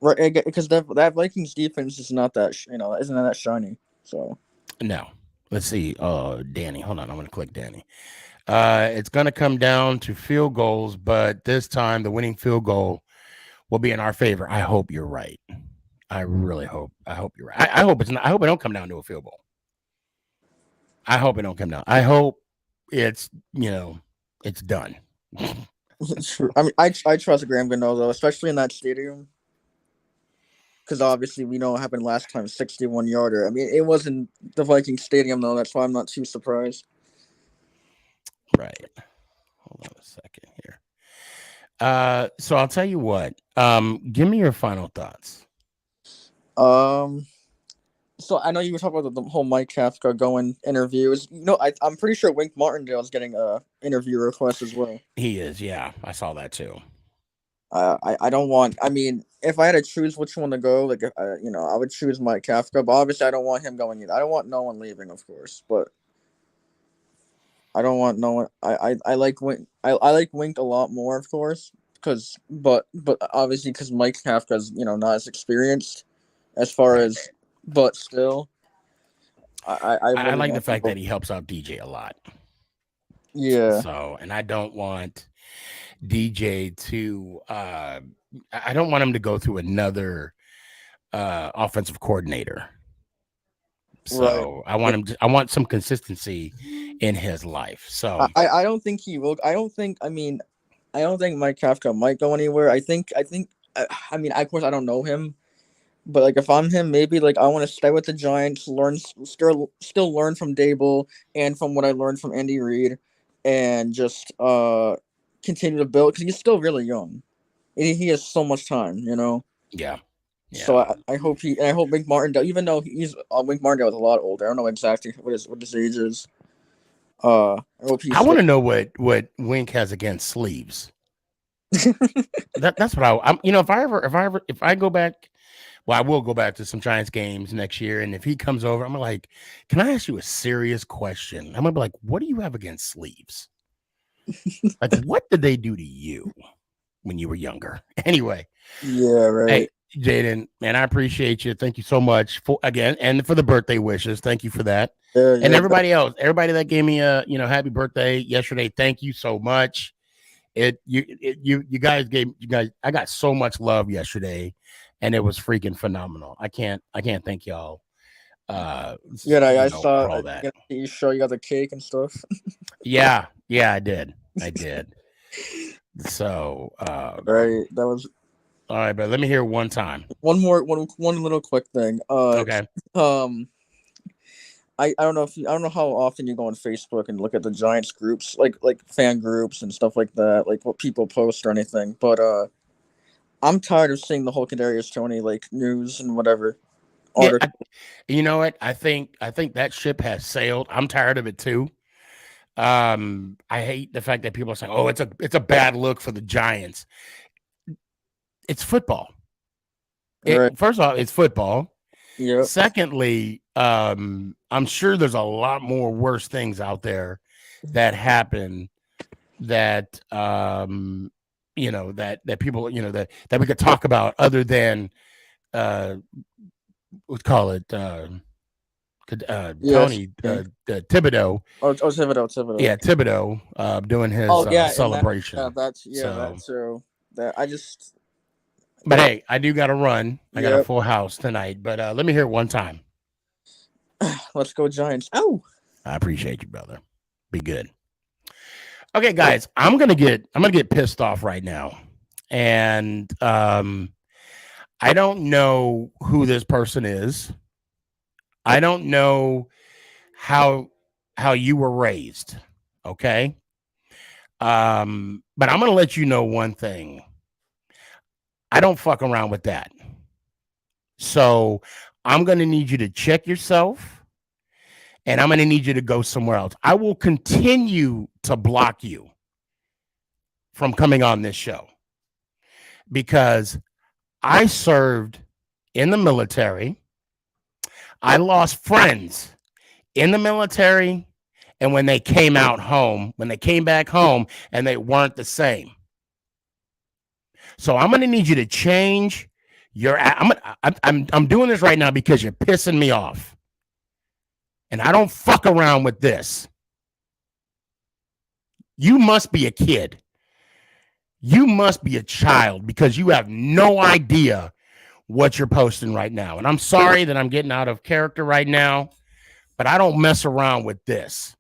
Right, because that Vikings defense is not that, you know, isn't that shiny. So no, let's see. Danny, hold on, I'm gonna click Danny. It's gonna come down to field goals, but this time the winning field goal will be in our favor. I hope you're right. I really hope. I hope you're right. I hope it's not. I hope it don't come down to a field goal. I hope it don't come down. I hope it's, you know, it's done. I mean, I trust Graham Gano though, especially in that stadium. Because obviously we know what happened last time, 61-yarder. I mean, it wasn't the Vikings stadium though. That's why I'm not too surprised. Right. Hold on a second here. So I'll tell you what. Give me your final thoughts. So I know you were talking about the whole Mike Kafka going interviews. You know, I'm pretty sure Wink Martindale is getting a interview request as well. He is, yeah. I saw that too. I don't want. I mean, if I had to choose which one to go, like, you know, I would choose Mike Kafka. But obviously, I don't want him going either. I don't want no one leaving, of course. But I don't want no one. I like Wink. I like Wink a lot more, of course, but obviously because Mike Kafka's, you know, not as experienced as far as. But still, I really like the fact that he helps out DJ a lot. Yeah. So, and I don't want DJ to. I don't want him to go through another offensive coordinator. So right. I want some consistency in his life. So I don't think he will. I don't think Mike Kafka might go anywhere. I mean, of course, I don't know him. But like if I'm him, maybe like I want to stay with the Giants, still learn from Dable and from what I learned from Andy Reid, and just continue to build because he's still really young. He has so much time, you know. Yeah. So Yeah. I hope Wink Martindale, even though he's Wink Martindale is a lot older. I don't know exactly what his age is. I hope he I want stays. to know what Wink has against sleeves. That's what I'm. You know, if I go back, well, I will go back to some Giants games next year, and if he comes over, I'm like, can I ask you a serious question? I'm gonna be like, what do you have against sleeves? Like, what did they do to you when you were younger? Anyway, Yeah, right. hey, Jaden, man, I appreciate you. Thank you so much for again and for the birthday wishes. Thank you for that. Yeah, And yeah. everybody else, everybody that gave me a happy birthday yesterday, thank you so much. You guys I got so much love yesterday, and it was freaking phenomenal. I can't thank y'all Yeah, I saw for all that. you show you got the cake and stuff. Yeah, I did. So Right. That was all right, but let me hear one time. one little quick thing. Okay. Um, I don't know I don't know how often you go on Facebook and look at the Giants groups, like fan groups and stuff like that, like what people post or anything. But I'm tired of seeing the whole Kadarius Toney like news and whatever Yeah, article. you know what? I think that ship has sailed. I'm tired of it too. I hate the fact that people are saying, "Oh, it's a bad look for the Giants." It's football. Right. First off, it's football. Yep. Secondly, I'm sure there's a lot more worse things out there that happen that that people that we could talk about other than let's call it Yes. Tony Thibodeau. Oh, Thibodeau. Yeah, Thibodeau doing his Oh yeah, and celebration. that too. That I just But hey, I do got to run. I got a Yep. full house tonight. But let me hear it one time. Let's go Giants. Oh. I appreciate you, brother. Be good. Okay, guys, I'm gonna get pissed off right now, and I don't know who this person is. I don't know how you were raised. Okay, but I'm gonna let you know one thing. I don't fuck around with that. So I'm gonna need you to check yourself, and I'm gonna need you to go somewhere else. I will continue to block you from coming on this show because I served in the military. I lost friends in the military, and when they came back home, and they weren't the same. So I'm going to need you to change your. I'm doing this right now because you're pissing me off, and I don't fuck around with this. You must be a kid. You must be a child because you have no idea what you're posting right now. And I'm sorry that I'm getting out of character right now, but I don't mess around with this.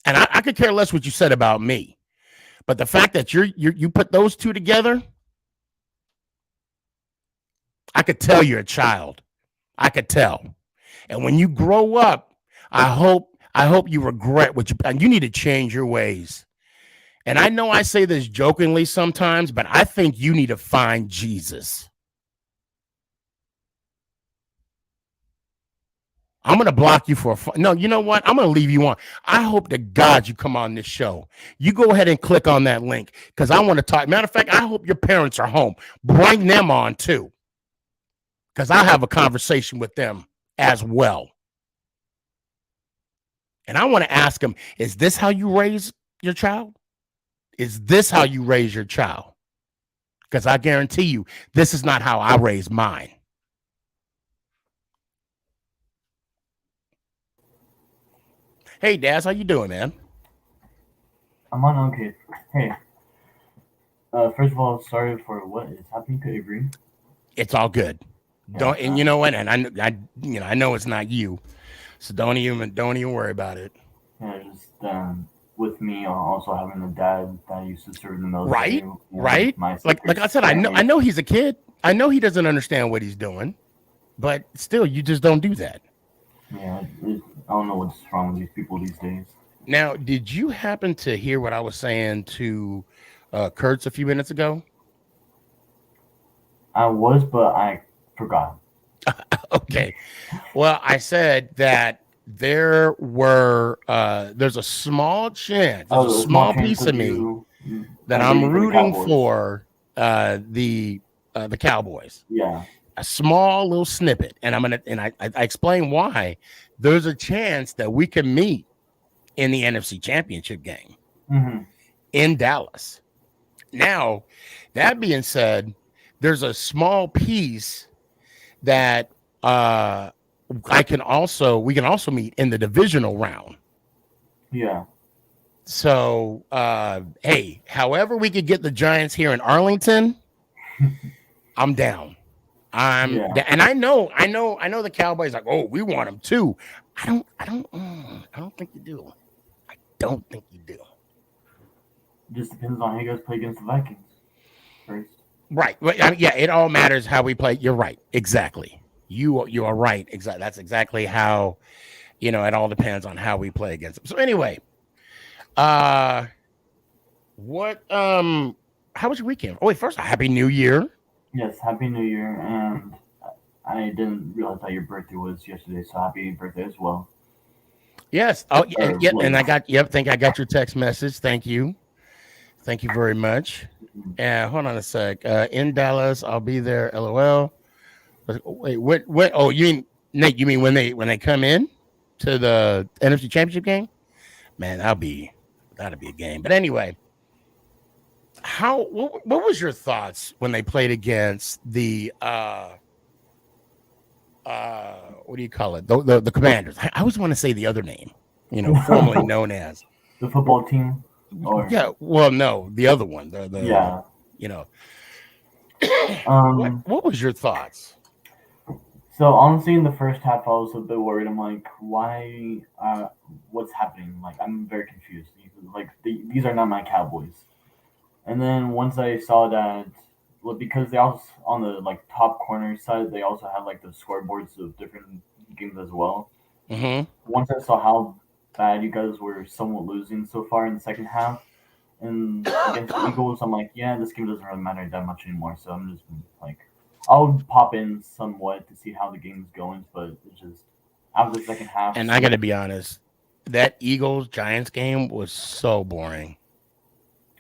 And I could care less what you said about me. But the fact that you put those two together, I could tell you're a child. I could tell. And when you grow up, I hope you regret what you need to change your ways. And I know I say this jokingly sometimes, but I think you need to find Jesus. I'm going to block you for no, you know what? I'm going to leave you on. I hope to God you come on this show. You go ahead and click on that link because I want to talk. Matter of fact, I hope your parents are home. Bring them on too because I'll have a conversation with them as well. And I want to ask them, is this how you raise your child? Is this how you raise your child? Because I guarantee you, this is not how I raised mine. Hey, Daz, how you doing, man? I'm on okay. Hey, first of all, sorry for what is happening to Avery. It's all good. Yeah, And you know what? And I know it's not you, so don't even worry about it. Yeah, just with me also having a dad that used to serve in the military. Right, right. My Like I sister's said, family. I know he's a kid. I know he doesn't understand what he's doing, but still, you just don't do that. Yeah, I don't know what's wrong with these people these days. Now, did you happen to hear what I was saying to Kurtz a few minutes ago? I was, but I forgot. Okay. Well, I said that there's a small chance, there's a Oh, a small small chance piece of of me you that I'm rooting for the rooting Cowboys. for the Cowboys. Yeah. A small little snippet, and I explain why. There's a chance that we can meet in the NFC Championship game Mm-hmm. in Dallas. Now, that being said, there's a small piece that we can also meet in the divisional round. Yeah. So hey, however we could get the Giants here in Arlington, I'm down. And I know the Cowboys like, oh, we want them too. I don't think you do. I don't think you do. Just depends on how you guys play against the Vikings first. Right. Yeah, it all matters how we play. You're right. Exactly. You are right. Exactly. That's exactly how, it all depends on how we play against them. So anyway, what how was your weekend? Oh wait, first, Happy New Year. Yes, Happy New Year, and I didn't realize that your birthday was yesterday, so happy birthday as well. Yes. Oh, yeah, and I late. got your text message. Thank you. Thank you very much. Hold on a sec. In Dallas, I'll be there. LOL. Wait, what? Oh, you mean Nate? You mean when they come in to the NFC Championship game? Man, that'll be a game. But anyway, what was your thoughts when they played against the what do you call it? The Commanders. I always want to say the other name, formerly known as the football team. Or yeah, well, no, the other one. The yeah. What was your thoughts? So honestly, in the first half, I was a bit worried. I'm like, why? What's happening? Like, I'm very confused. Like, these are not my Cowboys. And then once I saw that, well, because they also on the top corner side, they also have like the scoreboards of different games as well. Mm-hmm. Once I saw how bad you guys were somewhat losing so far in the second half, and against the Eagles, I'm like, yeah, this game doesn't really matter that much anymore. So I'm just like, I'll pop in somewhat to see how the game's going, but it's just after the second half. And I got to be honest, that Eagles Giants game was so boring.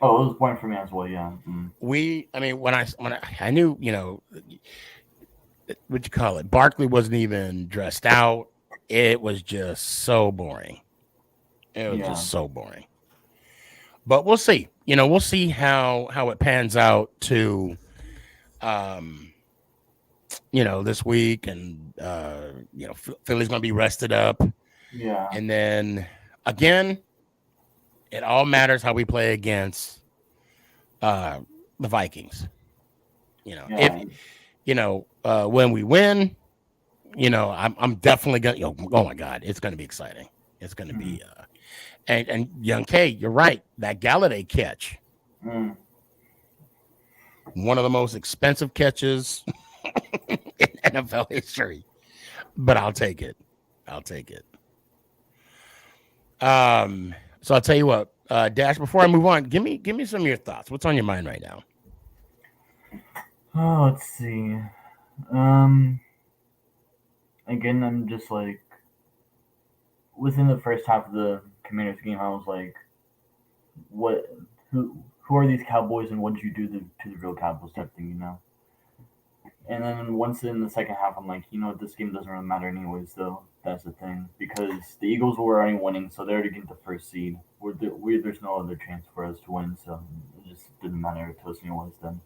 Oh, it was boring for me as well. Yeah. When I knew, what you call it, Barkley wasn't even dressed out. It was just so boring. It was just so boring. But we'll see. We'll see how it pans out to, this week, and Philly's gonna be rested up. Yeah. And then again, it all matters how we play against the Vikings. If when we win, I'm definitely gonna. Oh my God, it's gonna be exciting. It's gonna be. And Young K, you're right. That Galladay catch, one of the most expensive catches in NFL history. But I'll take it. So I'll tell you what, Dash. Before I move on, give me some of your thoughts. What's on your mind right now? Oh, let's see. Again, I'm just like, within the first half of the Commanders game, I was like, who are these Cowboys, and what did you do to the real Cowboys type thing, And then once in the second half, I'm like, this game doesn't really matter anyways, though. That's the thing. Because the Eagles were already winning, so they're already getting the first seed. There's no other chance for us to win, so it just didn't matter to us anyways then.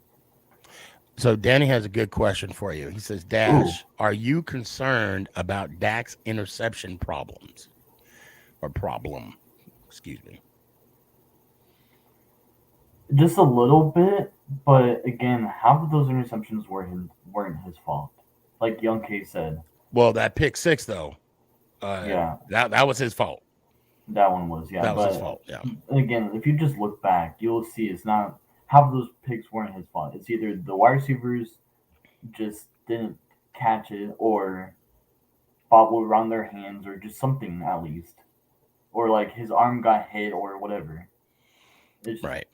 So Danny has a good question for you. He says, Dash, are you concerned about Dak's interception problems? Or problem? Excuse me. Just a little bit, but again, half of those interceptions weren't his fault. Like Young K said. Well, that pick six though, yeah, that was his fault. That one was, yeah. That was his But fault. Yeah. again, if you just look back, you'll see it's not half of those picks weren't his fault. It's either the wide receivers just didn't catch it, or ball was around their hands, or just something at least, or like his arm got hit or whatever. It's Right.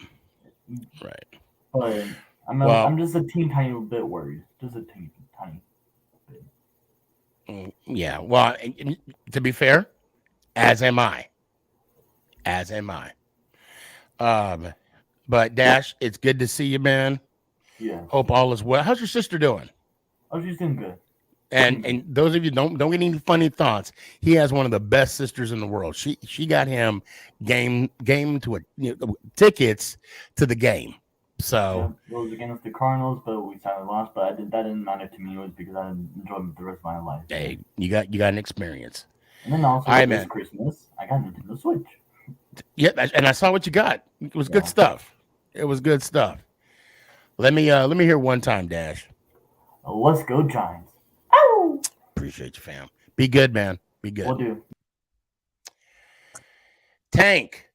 Right. But Well, I'm just a tiny bit worried. Just a tiny bit. yeah. Well, and to be fair, as am I. As am I. But Dash, it's good to see you, man. Yeah. Hope all is well. How's your sister doing? Oh, she's doing good. And those of you don't get any funny thoughts. He has one of the best sisters in the world. She got him game to tickets to the game. So yeah, it was against the Cardinals, but we sadly lost. But that didn't matter to me. It was because I enjoyed the rest of my life. hey, you got an experience. And then also this Christmas, I got Nintendo Switch. Yeah, and I saw what you got. It was good stuff. It was good stuff. Let me hear one time, Dash. Let's go Giants. Appreciate you, fam. Be good, man. Be good. We'll do. Tank.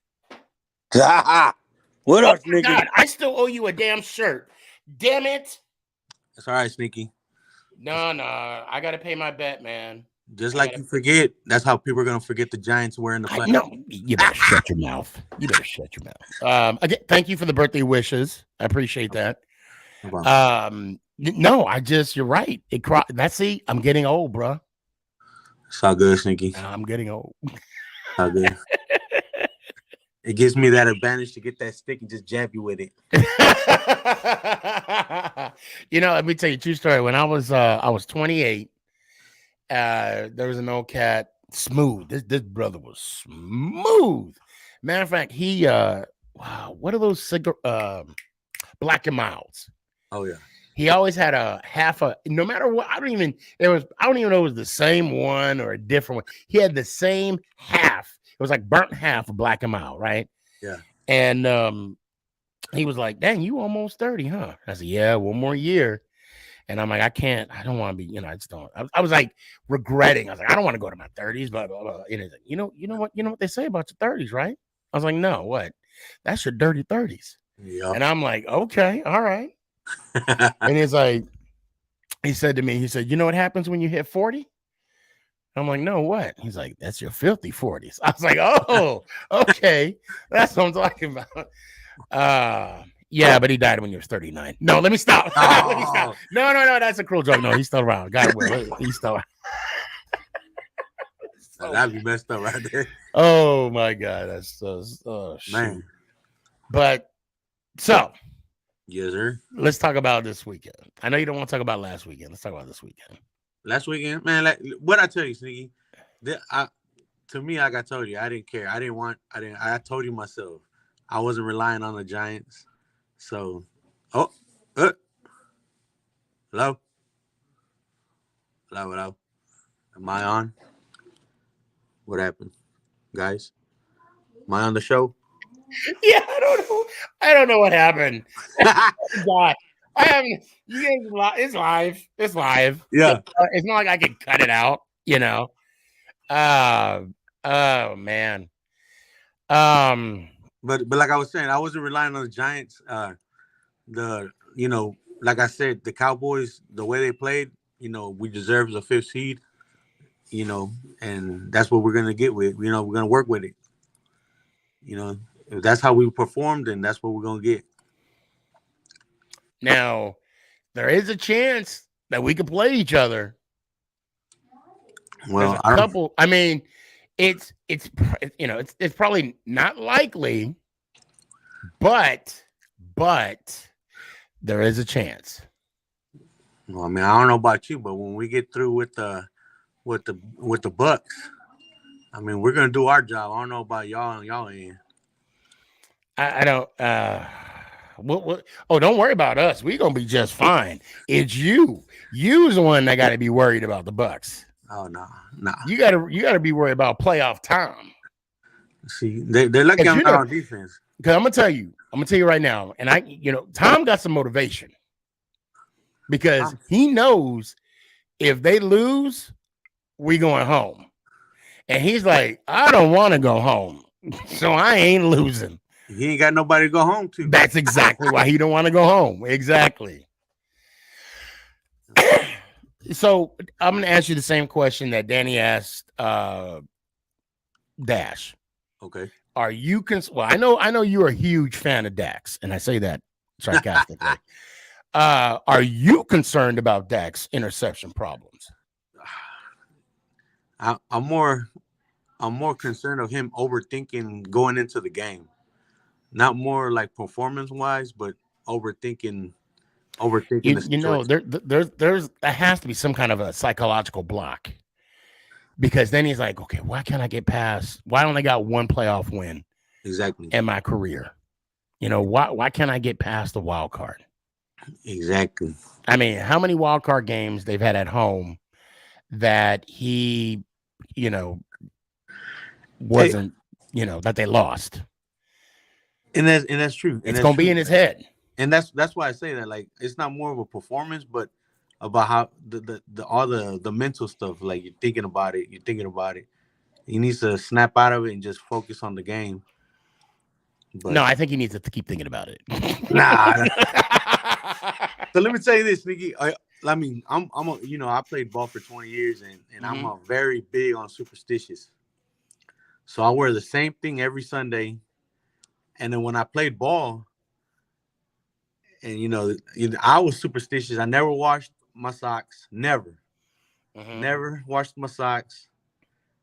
What up, my nigga? God, I still owe you a damn shirt. Damn it. That's all right, Sneaky. No, I gotta pay my bet, man. Just like you forget, that's how people are gonna forget the Giants were in the playoffs. No, you better shut your mouth. You better shut your mouth. Again, thank you for the birthday wishes. I appreciate that. No, you're right. I'm getting old, bro. It's all good, Sneaky. I'm getting old. All good. It gives me that advantage to get that stick and just jab you with it. Let me tell you a true story. When I was 28, there was an old cat, smooth. This brother was smooth. Matter of fact, he wow, what are those Black and Milds? Oh yeah. He always had no matter what. I don't even know if it was the same one or a different one. He had the same half. It was like burnt half of Black and Mild, right? Yeah. And he was like, "Dang, you almost 30, huh?" I said, "Yeah, one more year." And I'm like, I don't want to be, I just don't. I was like regretting. I was like, I don't want to go to my 30s, blah, blah, blah. And he's like, you know what they say about your 30s, right? I was like, no, what? That's your dirty 30s. Yeah. And I'm like, okay, all right. And he's like, he said to me, you know what happens when you hit 40? I'm like, no, what? He's like, that's your filthy 40s. I was like, oh, okay. That's what I'm talking about. Yeah, but he died when he was 39. No, let me stop. Oh. Let me stop. No, that's a cruel joke. No, he's still around. God will. He's still around. That'd be messed up right there. Oh my God. That's man. But so yes, sir. Let's talk about this weekend. I know you don't want to talk about last weekend. Let's talk about this weekend. Last weekend, man. Like, what I tell you, Sneaky, to me, like I told you, I didn't care. I told you myself, I wasn't relying on the Giants. So, hello. Am I on? What happened, guys? Am I on the show? Yeah, I don't know what happened. God, I haven't. It's live. It's live. Yeah. It's not like I can cut it out. Oh man. But like I was saying, I wasn't relying on the Giants. Like I said, the Cowboys, the way they played, we deserve a 5th seed. And that's what we're gonna get with. We're gonna work with it. If that's how we performed, then that's what we're gonna get. Now, there is a chance that we could play each other. Well, I mean, it's probably not likely, but there is a chance. Well, I mean, I don't know about you, but when we get through with the Bucks, I mean, we're gonna do our job. I don't know about y'all and y'all end. I don't. Don't worry about us. We're gonna be just fine. It's you. You's the one that got to be worried about the Bucks. Oh no. You gotta be worried about playoff time. See, they're lucky I'm not on defense. Because I'm gonna tell you right now, and Tom got some motivation because he knows if they lose, we going home. And he's like, I don't want to go home, so I ain't losing. He ain't got nobody to go home to. That's exactly why he don't want to go home. Exactly. So I'm going to ask you the same question that Danny asked Dash. Okay. Are you well? I know you're a huge fan of Dax, and I say that sarcastically. Are you concerned about Dax interception problems? I'm more concerned of him overthinking going into the game. Not more like performance wise, but overthinking the You know, situation. there has to be some kind of a psychological block, because then he's like, okay, why can't I get past? Why don't I got one playoff win Exactly. in my career? You know, why can't I get past the wild card? Exactly. I mean, how many wild card games they've had at home that he, you know, wasn't, that they lost. And that's true. And it's gonna be in his head. And that's why I say that, like, it's not more of a performance, but about how the all the mental stuff. Like, you're thinking about it. He needs to snap out of it and just focus on the game. But no, I think he needs to keep thinking about it. Nah. So let me tell you this, Sneaky. I mean, I played ball for 20 years, and I'm a very big on superstitious. So I wear the same thing every Sunday. And then when I played ball, and I was superstitious. I never washed my socks. Never washed my socks.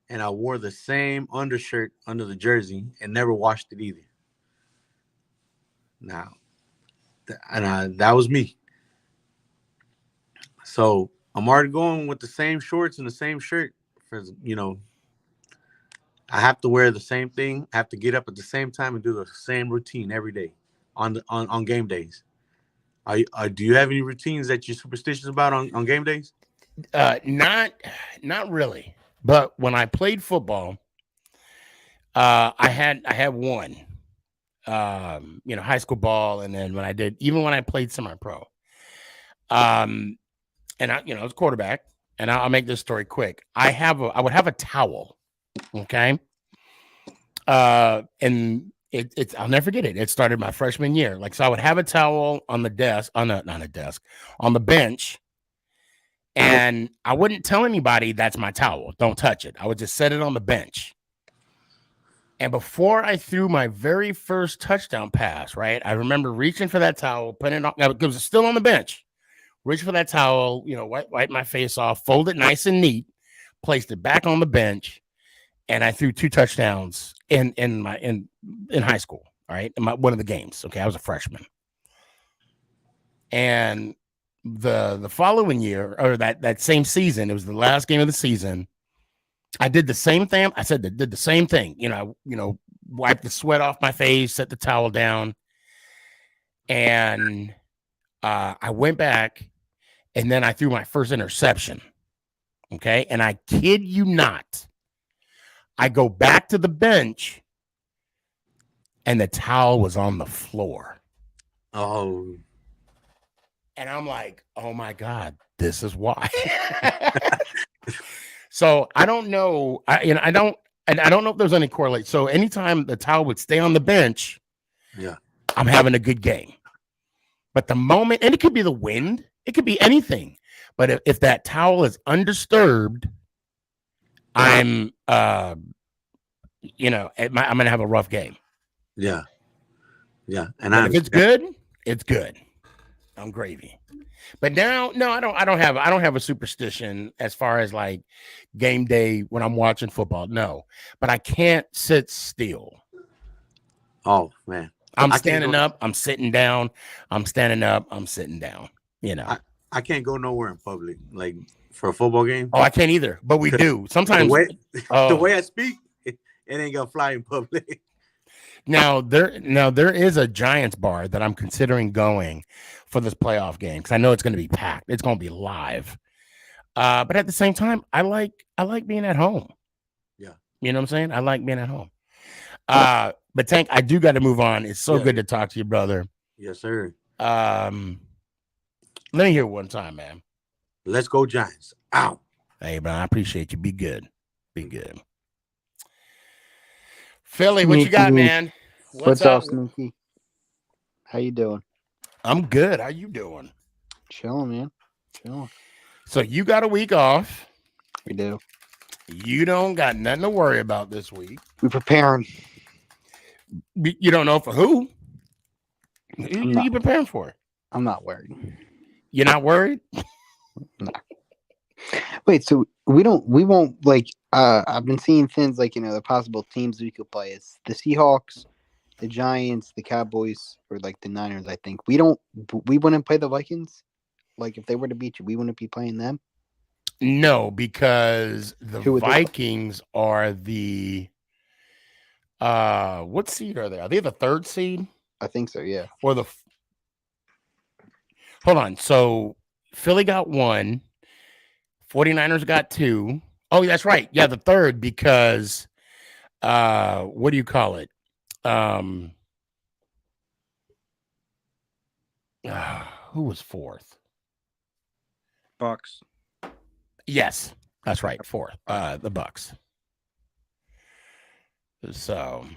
And I wore the same undershirt under the jersey and never washed it either. Now, that was me. So I'm already going with the same shorts and the same shirt. I have to wear the same thing. I have to get up at the same time and do the same routine every day on game days. Do you have any routines that you're superstitious about on game days? Not really. But when I played football, I had one. High school ball, and then when I played semi-pro. And I was quarterback, and I'll make this story quick. I would have a towel, okay? And I'll never forget it. It started my freshman year. So I would have a towel on the desk, on the bench, and I wouldn't tell anybody that's my towel. Don't touch it. I would just set it on the bench. And before I threw my very first touchdown pass, right, I remember reaching for that towel, putting it on, because it was still on the bench. Reach for that towel, wipe my face off, fold it nice and neat, placed it back on the bench, and I threw 2 touchdowns in high school. All right, in one of the games. Okay, I was a freshman, and the following year, or that same season, it was the last game of the season. I did the same thing. I said did the same thing. Wiped the sweat off my face, set the towel down, and I went back, and then I threw my first interception. Okay, and I kid you not, I go back to the bench, and the towel was on the floor. Oh. And I'm like, oh my God, this is why. So I don't know. I don't know if there's any correlation. So anytime the towel would stay on the bench, I'm having a good game. But the moment, and it could be the wind, it could be anything. But if that towel is undisturbed, I'm I'm gonna have a rough game. Yeah. And if it's good, it's good. I'm gravy. But now, no, I don't have a superstition as far as like game day when I'm watching football. No, but I can't sit still. Oh man, I'm standing up, I'm sitting down. I'm standing up, I'm sitting down. I can't go nowhere in public, like for a football game. Oh, I can't either. But we do sometimes. The way I speak, it ain't gonna fly in public. Now there is a Giants bar that I'm considering going for this playoff game, because I know it's going to be packed. It's going to be live. But at the same time, I like being at home. Yeah. You know what I'm saying? I like being at home. But Tank, I do got to move on. It's so good to talk to you, brother. Yes, sir. Let me hear it one time, man. Let's go Giants. Ow. Hey, bro, I appreciate you. Be good. Be good. Philly, what you got, man? What's up, Sneaky? How you doing? I'm good. How you doing? Chilling, man. Chilling. So you got a week off. We do. You don't got nothing to worry about this week. We're preparing. You don't know for who? Who you preparing for? I'm not worried. You're not worried? No. Wait, so we won't like I've been seeing things like, the possible teams we could play. It's the Seahawks, the Giants, the Cowboys, or like the Niners, I think. We wouldn't play the Vikings? Like if they were to beat you, we wouldn't be playing them? No, because the Vikings are the what seed are they? Are they the 3rd seed? I think so, yeah. Or hold on. So Philly got 1. 49ers got 2. Oh, that's right. Yeah, the 3rd because what do you call it? Who was 4th? Bucks. Yes, that's right. 4th. The Bucks. So,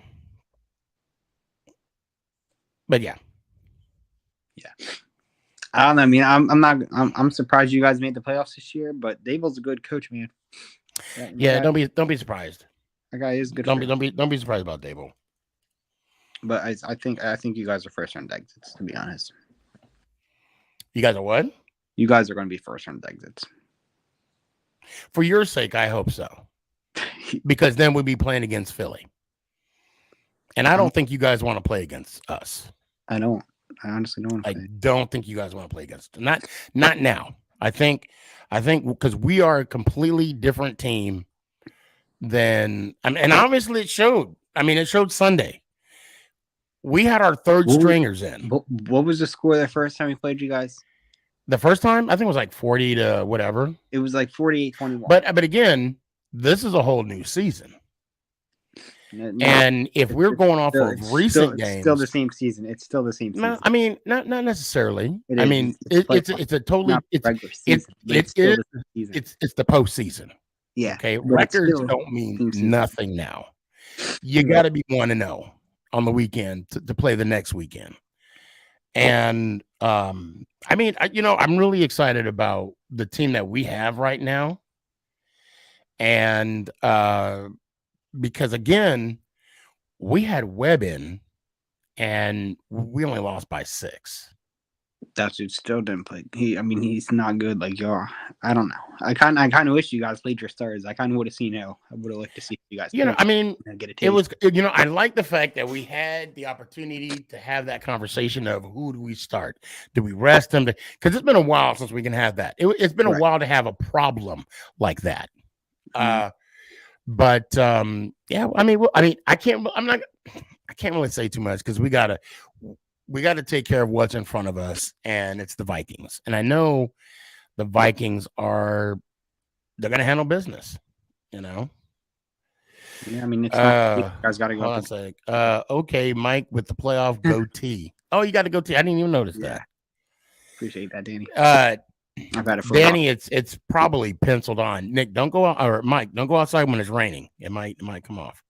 but yeah. I don't know. I mean, I'm surprised you guys made the playoffs this year, but Dable's a good coach, man. Yeah, don't be surprised. That guy is good. Don't be surprised about Dable. But I think you guys are first round exits, to be honest. You guys are what? You guys are going to be first round exits. For your sake, I hope so. Because then we'll be playing against Philly. And I don't think you guys want to play against us. I don't. I honestly don't. I don't think you guys want to play against. Not now. I think because we are a completely different team than, and obviously it showed. I mean, it showed Sunday. We had our 3rd stringers in. What was the score the first time we played you guys? The first time, I think it was like 40 to whatever. It was like 48-21. But again, this is a whole new season. And if we're going off of recent games, it's still the same season. It's still the same season. No, I mean, not necessarily. It's a totally it's the postseason. Yeah. Okay. Records don't mean nothing now. You got to be 1-0 on the weekend to play the next weekend. And I mean, I'm really excited about the team that we have right now. And because again, we had Webb in and we only lost by 6. That dude still didn't play. He's not good like y'all. I don't know. I kind of wish you guys played your stars. I kind of would have seen I would have liked to see you guys. Get a taste. It was. I like the fact that we had the opportunity to have that conversation of who do we start? Do we rest them? Because it's been a while since we can have that. It's been a while to have a problem like that. But yeah. I can't really say too much because we gotta take care of what's in front of us, and it's the Vikings. And I know the Vikings they're going to handle business, Yeah, I mean, it's not, you guys got to go. Hold on a sec. Okay, Mike with the playoff goatee. Oh, you got a goatee. I didn't even notice that. Appreciate that, Danny. I've had it for Danny, it's probably penciled on. Nick, don't go out, or Mike, don't go outside when it's raining. It might come off.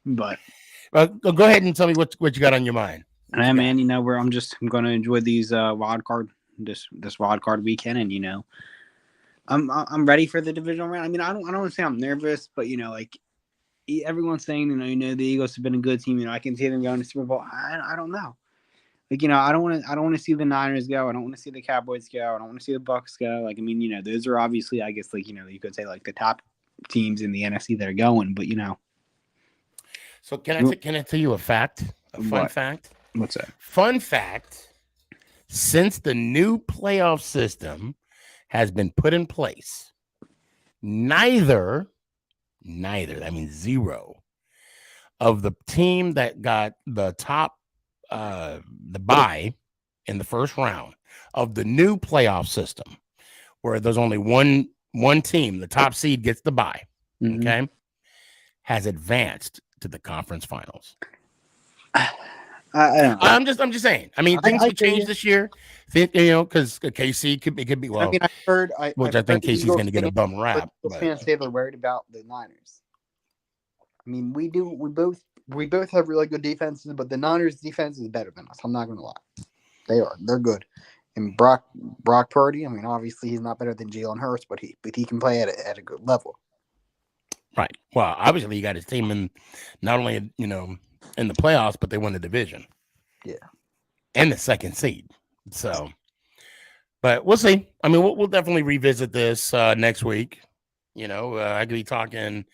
But go ahead and tell me what you got on your mind. Yeah, man. I'm going to enjoy these this wild card weekend, and I'm ready for the divisional round. I mean, I don't want to say I'm nervous, but like everyone's saying, the Eagles have been a good team. I can see them going to Super Bowl. I don't know. Like, I don't want to see the Niners go. I don't want to see the Cowboys go. I don't want to see the Bucks go. Like, I mean, those are obviously, I guess, like, you could say like the top teams in the NFC that are going, but So can I tell you a fact? A fun fact? What's that? Fun fact. Since the new playoff system has been put in place, neither, that means 0, of the team that got the top the bye in the first round of the new playoff system, where there's only one team, the top seed gets the bye, okay, has advanced to the conference finals. I don't know. I'm just saying. I mean, things I could hear change you. this year. Think, because KC could be I well, mean, which I've I heard think the Casey's Eagles going to get a fans, bum rap. Eagles But fans say they're worried about the Niners. I mean, we do. We both have really good defenses, but the Niners' defense is better than us. I'm not going to lie. They are. They're good. And Brock Purdy. I mean, obviously he's not better than Jalen Hurts, but he can play at a good level. right. Well, obviously, you got his team in not only in the playoffs, but they won the division. Yeah. And the second seed. So, but we'll see. I mean, we'll definitely revisit this next week. I could be talking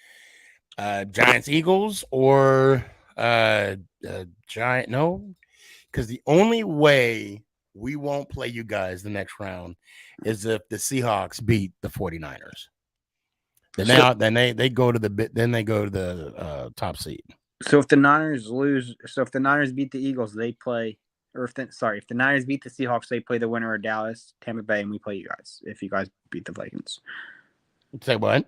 Giants Eagles or Giant. No, because the only way we won't play you guys the next round is if the Seahawks beat the 49ers. Then they go to the top seed. So if the Niners if the Niners beat the Eagles, they play. Or if the Niners beat the Seahawks, they play the winner of Dallas, Tampa Bay, and we play you guys. If you guys beat the Vikings, Say what?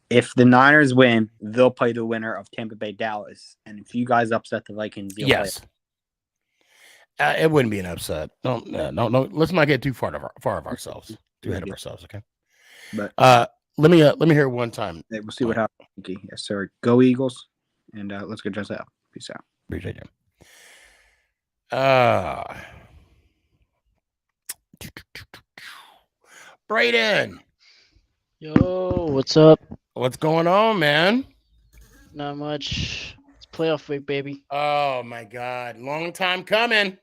if the Niners win, they'll play the winner of Tampa Bay, Dallas, and if you guys upset the Vikings, you'll Yes. It wouldn't be an upset. No. Let's not get too far of ourselves. Too ahead of ourselves. Okay. But let me hear it one time. we'll see what happens. Yes, sir. Go Eagles, and let's go just out. Peace out. Appreciate you. Brayden, Yo, what's up? what's going on, man? Not much. It's playoff week, baby. Oh my God, long time coming.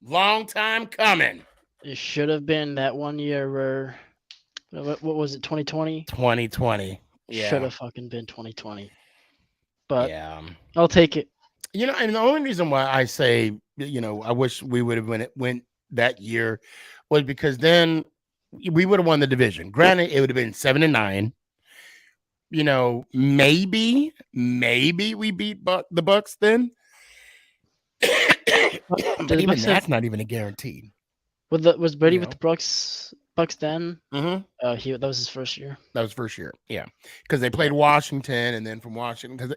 Long time coming. It should have been that 1 year where, what was it, 2020? 2020. Yeah. Should have fucking been 2020. But yeah, I'll take it. And the only reason why I say, I wish we would have went that year was because then we would have won the division. Granted, it would have been 7-9. Maybe we beat the Bucks then. But even that's not even a guarantee. Was Brady with the Bucks then? Mm-hmm. That was his first year. That was first year, yeah. Because they played Washington, and then from Washington, because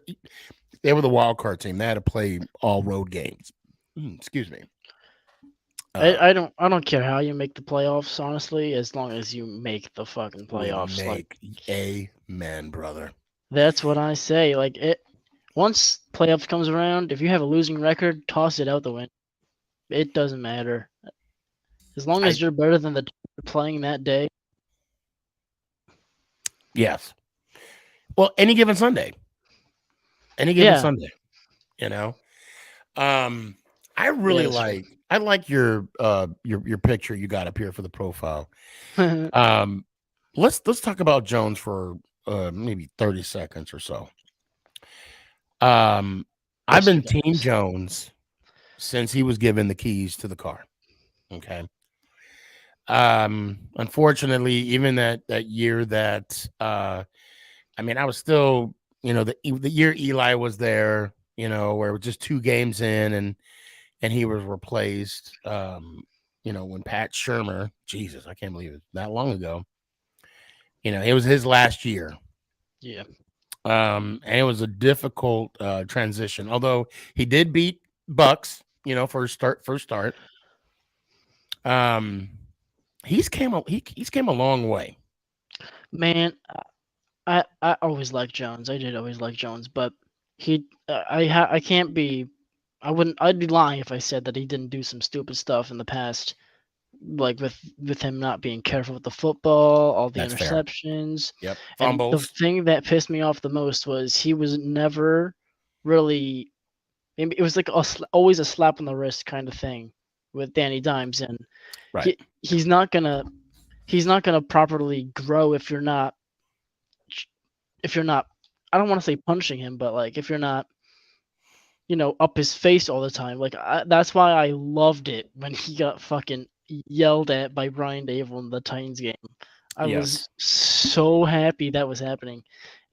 they were the wild card team, they had to play all road games. Excuse me. I don't care how you make the playoffs, honestly, as long as you make the fucking playoffs. Amen, brother. That's what I say. Like once playoffs comes around, if you have a losing record, toss it out the window. It doesn't matter. As long as you're better than the team you're playing that day. Yes. Well, any given Sunday. Any given Sunday. I really I like your picture you got up here for the profile. Let's talk about Jones for maybe 30 seconds or so. I've been Team Jones since he was given the keys to the car. Okay. Unfortunately, even that year that I was still, the year Eli was there, where it was just 2 games in and he was replaced. When Pat Shurmur, Jesus, I can't believe it, that long ago. It was his last year. Yeah. And it was a difficult transition. Although he did beat Bucks, first start. He's came a long way. Man, I always liked Jones. I did always like Jones, but I can't be. I'd be lying if I said that he didn't do some stupid stuff in the past, like with him not being careful with the football, all the interceptions. Fair. Yep, fumbles. And the thing that pissed me off the most was he was never really. It was like always a slap on the wrist kind of thing with Danny Dimes, and right. He's not gonna properly grow if you're not. I don't want to say punching him, but like if you're not, up his face all the time. Like that's why I loved it when he got fucking yelled at by Brian Dable in the Titans game. I was so happy that was happening.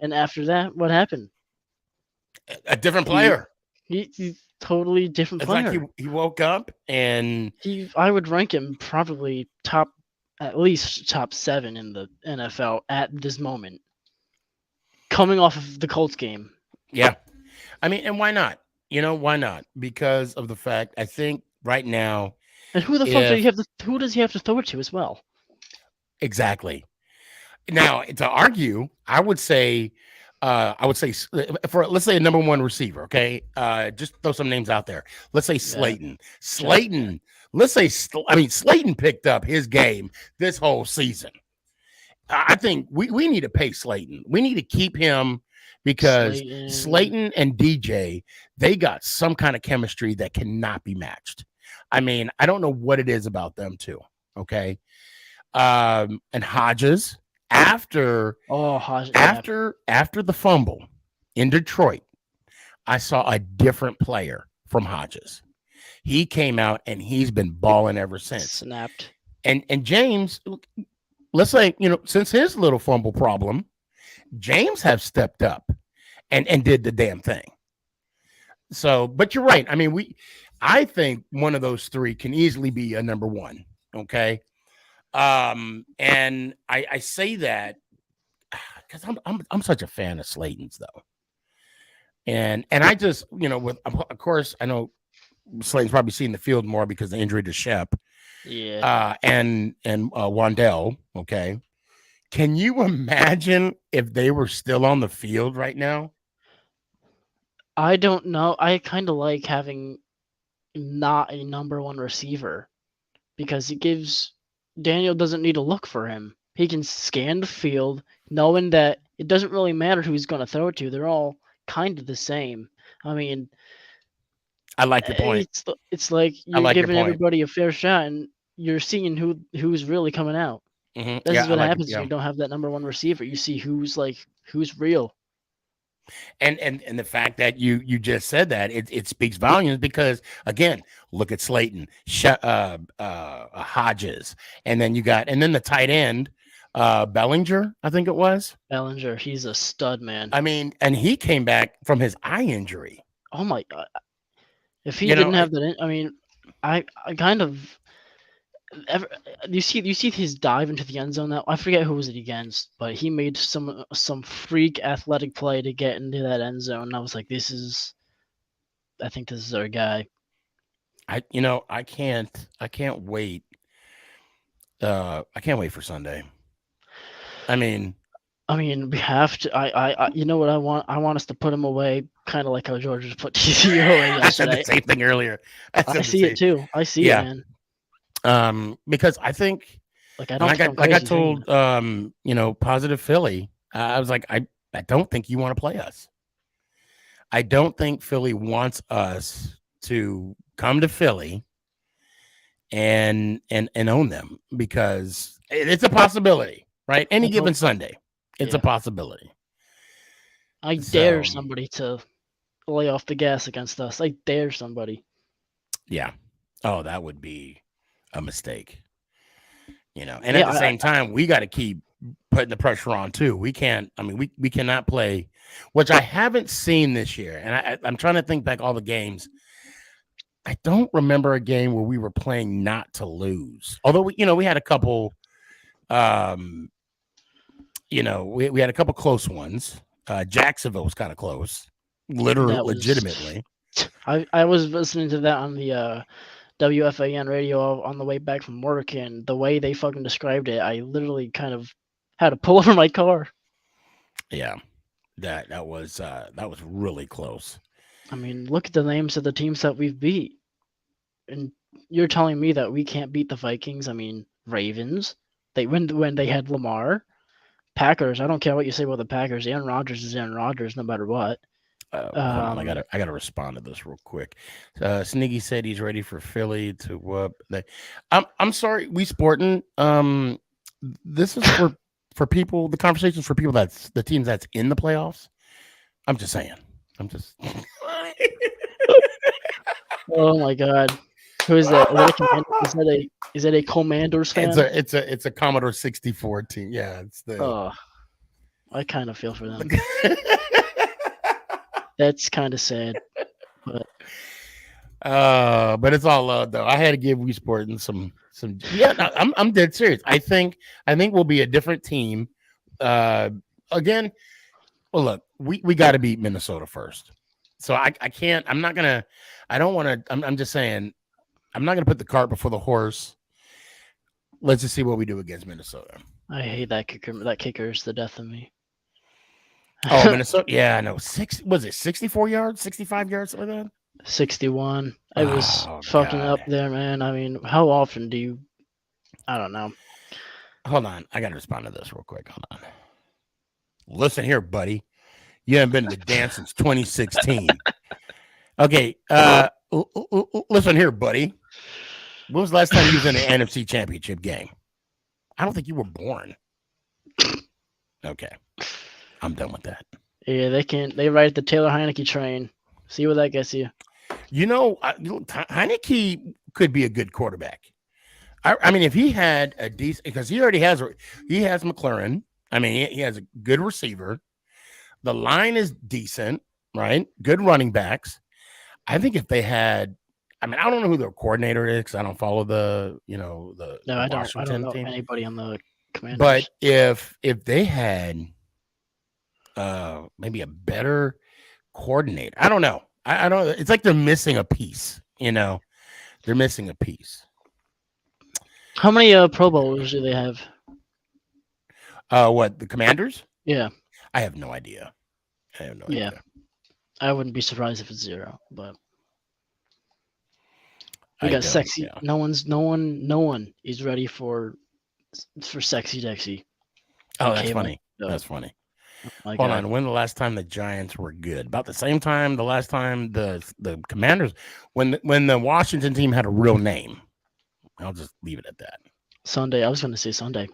And after that, what happened? A different player. He's totally different player. It's like he woke up and I would rank him probably at least top 7 in the NFL at this moment. Coming off of the Colts game. Yeah. And why not? You know, why not? Because of the fact I think right now, And who the fuck do you if have to? Who does he have to throw it to as well? exactly now to argue, I would say for let's say a number one receiver. Okay, just throw some names out there. Let's say Yeah. Slayton. Slayton. Let's say Slayton picked up his game this whole season. I think we need to pay Slayton. We need to keep him because Slayton and DJ, they got some kind of chemistry that cannot be matched. I mean, I don't know what it is about them two. Okay. And Hodges, after the fumble in Detroit, I saw a different player from Hodges. He came out and he's been balling ever since. Snapped. And James, let's say, since his little fumble problem, James have stepped up and did the damn thing. So, but you're right. I mean, I think one of those three can easily be a number one. Okay. And I say that because I'm such a fan of Slayton's though. And I just, of course, I know Slayton's probably seen the field more because of the injury to Shep. Yeah. And Wandell. Okay. Can you imagine if they were still on the field right now? I don't know. I kind of like having not a number one receiver because it gives Daniel doesn't need to look for him. He can scan the field knowing that it doesn't really matter who he's going to throw it to. They're all kind of the same. I mean, I like your point. It's like you're giving everybody a fair shot and you're seeing who's really coming out. Mm-hmm. This is what happens when you don't have that number one receiver. You see who's real. And the fact that you just said that it speaks volumes because again, look at Slayton, Hodges, and then the tight end, Bellinger, I think it was. Bellinger, he's a stud, man. I mean, and he came back from his eye injury. Oh my god! If he didn't have that, I mean, I kind of. You see his dive into the end zone. That I forget who was it against, but he made some freak athletic play to get into that end zone. And I was like, I think this is our guy. I can't wait. I can't wait for Sunday. I mean, we have to. I you know what I want? I want us to put him away, kind of like how George just put TCU away yesterday. I said the same thing earlier. I see it too. I see it, man. Because I think I told Positive Philly, I was like, I don't think you want to play us. I don't think Philly wants us to come to Philly and own them because it's a possibility, right? Any given Sunday, it's a possibility. I dare somebody to lay off the gas against us. I dare somebody. Yeah. Oh, that would be a mistake, and at the same time, we got to keep putting the pressure on too. We can't. I mean, we cannot play, which I haven't seen this year, and I'm trying to think back all the games. I don't remember a game where we were playing not to lose. Although we had a couple, we had a couple close ones. Jacksonville was kind of close, legitimately. I was listening to that on the WFAN radio on the way back from work, and the way they fucking described it, I literally kind of had to pull over my car. Yeah, that was really close. I mean, look at the names of the teams that we've beat, and you're telling me that we can't beat the Vikings? I mean, Ravens, they win when they had Lamar. Packers, I don't care what you say about the Packers. Aaron Rodgers is Aaron Rodgers, no matter what. Hold on, I gotta respond to this real quick. Sneaky said he's ready for Philly to whoop. I'm sorry, we sporting. This is for people. The conversation's for people that's the teams that's in the playoffs. I'm just saying. Oh my god, who is that? Is that a Commanders fan? It's a Commodore 64 team. Yeah, it's the. Oh, I kind of feel for them. That's kind of sad, but it's all love though. I had to give Wii Sporting some. Yeah, no, I'm dead serious. I think we'll be a different team. Again, well, look, we got to beat Minnesota first. So I can't. I'm not gonna. I don't want to. I'm just saying. I'm not gonna put the cart before the horse. Let's just see what we do against Minnesota. I hate that kicker. That kicker is the death of me. Oh, Minnesota. Yeah, I know. Was it 64 yards, 65 yards, something like that? 61. I was fucking God. up there, man. I mean, how often do you? I don't know. Hold on. I got to respond to this real quick. Hold on. Listen here, buddy. You haven't been to the dance since 2016. Okay. Listen here, buddy. When was the last time you was in an NFC Championship game? I don't think you were born. Okay. I'm done with that. Yeah, they ride the Taylor Heineke train. See where that gets you. You know, Heineke could be a good quarterback. I mean, if he had a decent, because he has McLaurin. I mean, he has a good receiver. The line is decent, right? Good running backs. I think if they had, I mean, I don't know who their coordinator is because I don't follow the Washington I don't know team. anybody on the Commanders. But if they had maybe a better coordinator, I don't know. I don't. It's like they're missing a piece. They're missing a piece. How many Pro Bowlers do they have? What, the Commanders? Yeah. I have no idea. idea. I wouldn't be surprised if it's 0, but we got sexy. Yeah. No one is ready for sexy Dexy. Oh, that's funny. No. That's funny. Oh, hold on. When the last time the Giants were good? About the same time the last time the Commanders, when the Washington team had a real name. I'll just leave it at that. Sunday. I was going to say Sunday.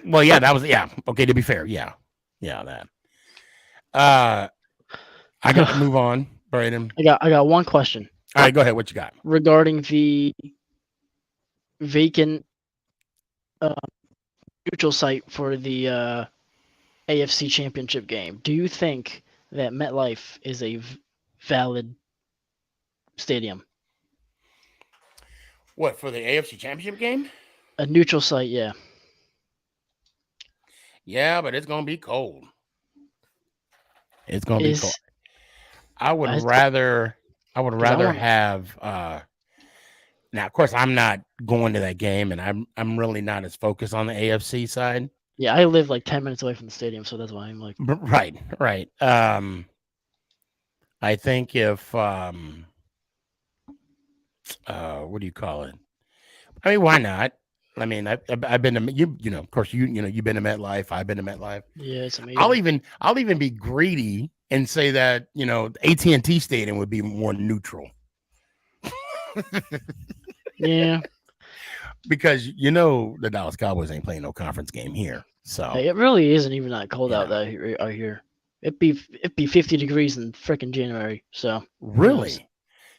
Well, yeah, that was okay. To be fair, yeah, that. I got to move on, Braden. I got one question. All right, go ahead. What you got regarding the vacant neutral site for the AFC Championship game? Do you think that MetLife is a valid stadium? What, for the AFC Championship game? A neutral site, yeah. Yeah, but it's gonna be cold. It's gonna be cold. I would rather have. Now, of course, I'm not going to that game, and I'm really not as focused on the AFC side. Yeah, I live like 10 minutes away from the stadium, so that's why I'm like. Right. I think if what do you call it? I mean, why not? I mean, I've been to you know, of course you've been to MetLife. I've been to MetLife. Yeah, it's amazing. I'll even be greedy and say that AT&T Stadium would be more neutral. Yeah, because the Dallas Cowboys ain't playing no conference game here, so it really isn't even that cold out here. It'd be 50 degrees in freaking January. So really,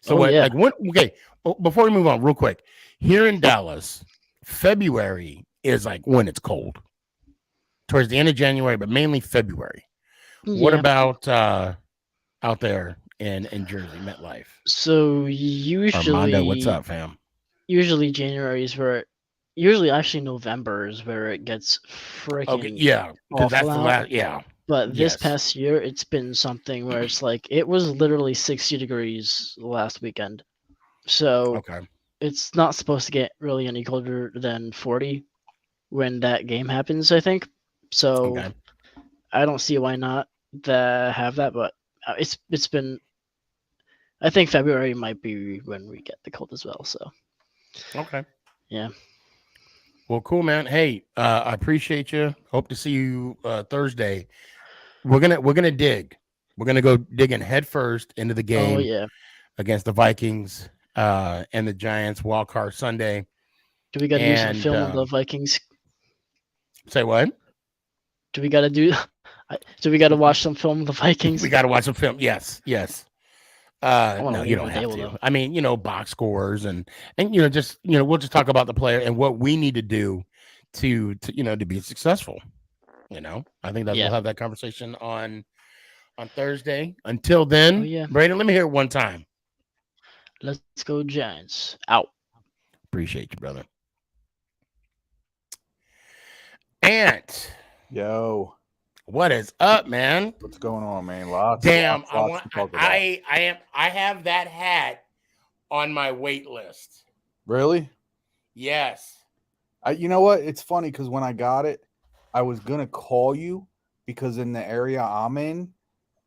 okay. Before we move on, real quick, here in Dallas, February is like when it's cold. Towards the end of January, but mainly February. Yeah. What about out there in Jersey, MetLife? So usually, Armando, what's up, fam? Usually January is where, actually November is where it gets freaking because that's the last. Yeah, but this past year it's been something where it's like it was literally 60 degrees last weekend. So it's not supposed to get really any colder than 40 when that game happens, I think. So I don't see why not have that, but it's been. I think February might be when we get the cold as well. So. Okay. Yeah. Well, cool, man. Hey, I appreciate you. Hope to see you Thursday. We're gonna dig. We're gonna go digging head first into the game. Oh yeah. Against the Vikings and the Giants wildcard Sunday. Do we got to do some film of the Vikings? Say what? Do we got to watch some film of the Vikings? We got to watch some film. Yes. No, you don't have to. I mean, box scores and just we'll just talk about the player and what we need to do to be successful. I think that we'll have that conversation on Thursday. Until then, Brandon, let me hear it one time. Let's go Giants. Out. Appreciate you, brother. Ant. Yo. What is up, man? What's going on, man? Lots I to talk about. I have that hat on my wait list. Really? Yes. You know what? It's funny because when I got it, I was gonna call you because in the area I'm in,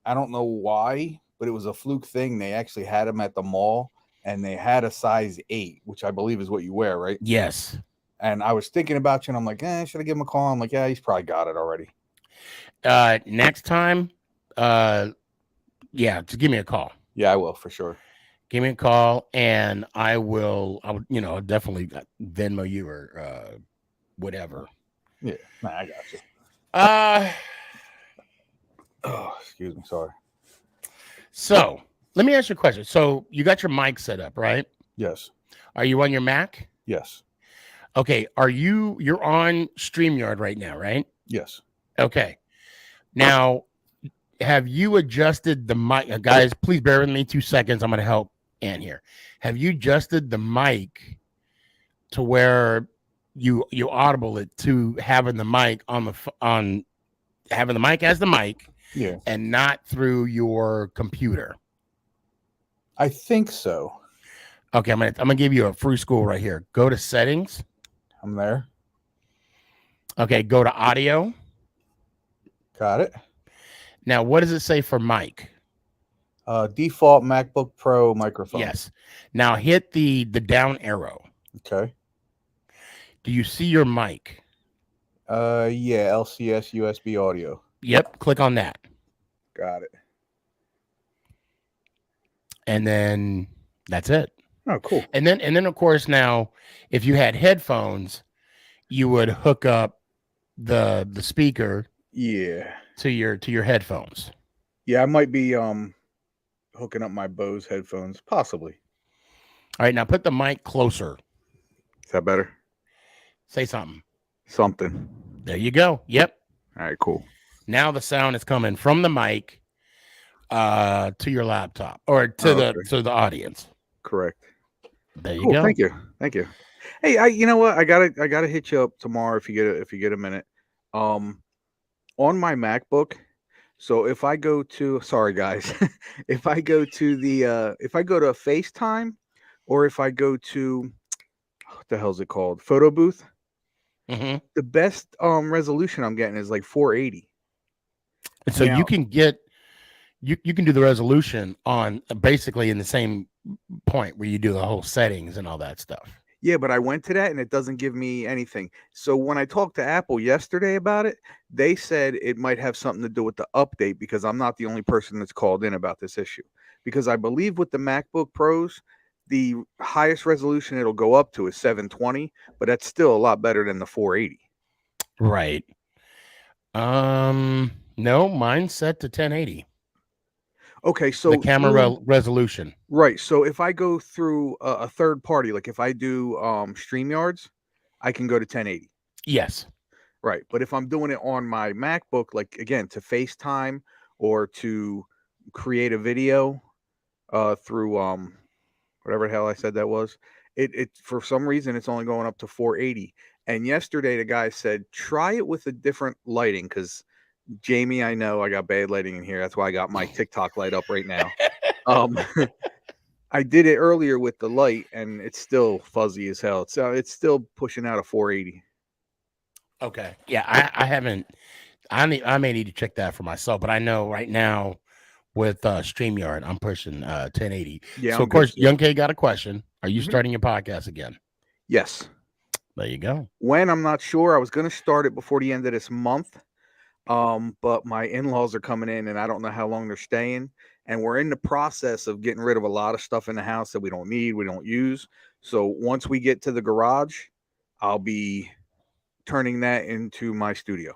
I don't know why, but it was a fluke thing. They actually had them at the mall, and they had a size 8, which I believe is what you wear, right? Yes. And I was thinking about you, and I'm like, should I give him a call? I'm like, yeah, he's probably got it already. Next time, just give me a call. Yeah, I will for sure. Give me a call, and I will definitely Venmo you or whatever. Yeah, I got you. Oh, excuse me, sorry. So let me ask you a question. So you got your mic set up, right? Yes. Are you on your Mac? Yes. Okay. You're on StreamYard right now, right? Yes. Okay. Now, have you adjusted the mic? Guys, please bear with me 2 seconds. I'm going to help Ann here. Have you adjusted the mic to where you audible it to having the mic on having the mic as the mic? Yeah. And not through your computer? I think so. Okay, I'm gonna give you a free school right here. Go to settings. I'm there. Okay, go to audio. Got it. Now, what does it say for mic? Default MacBook Pro microphone. Yes. Now hit the down arrow. Okay. Do you see your mic? Yeah, LCS USB audio. Yep. Click on that. Got it. And then that's it. Oh, cool. And then of course now, if you had headphones, you would hook up the speaker. Yeah. To your headphones. Yeah, I might be hooking up my Bose headphones, possibly. All right, now put the mic closer. Is that better? Say something. Something. There you go. Yep. All right, cool. Now the sound is coming from the mic to your laptop or to the audience. Correct. There you go. Thank you. Hey, you know what? I gotta hit you up tomorrow if you get a minute. On my MacBook. So if I go to if I go to FaceTime, or if I go to what the hell is it called? Photo booth. Mm-hmm. The best resolution I'm getting is like 480. And so you can get you can do the resolution on basically in the same point where you do the whole settings and all that stuff. Yeah, but I went to that and it doesn't give me anything. So when I talked to Apple yesterday about it, they said it might have something to do with the update, because I'm not the only person that's called in about this issue. Because I believe with the MacBook Pros, the highest resolution it'll go up to is 720, but that's still a lot better than the 480. Right. No, mine's set to 1080. Okay, so the camera resolution. Right. So if I go through a third party, like if I do StreamYards, I can go to 1080. Yes. Right. But if I'm doing it on my MacBook, like again, to FaceTime or to create a video through whatever the hell I said that was, it for some reason it's only going up to 480. And yesterday the guy said try it with a different lighting, because Jamie, I know I got bad lighting in here. That's why I got my TikTok light up right now. I did it earlier with the light, and it's still fuzzy as hell. So it's still pushing out a 480. Okay. Yeah, I haven't. I may need to check that for myself, but I know right now with StreamYard, I'm pushing 1080. Yeah. So of course, Young K got a question. Are you starting your podcast again? Yes. There you go. When, I'm not sure. I was going to start it before the end of this month. But my in-laws are coming in and I don't know how long they're staying. And we're in the process of getting rid of a lot of stuff in the house that we don't need, we don't use. So once we get to the garage, I'll be turning that into my studio.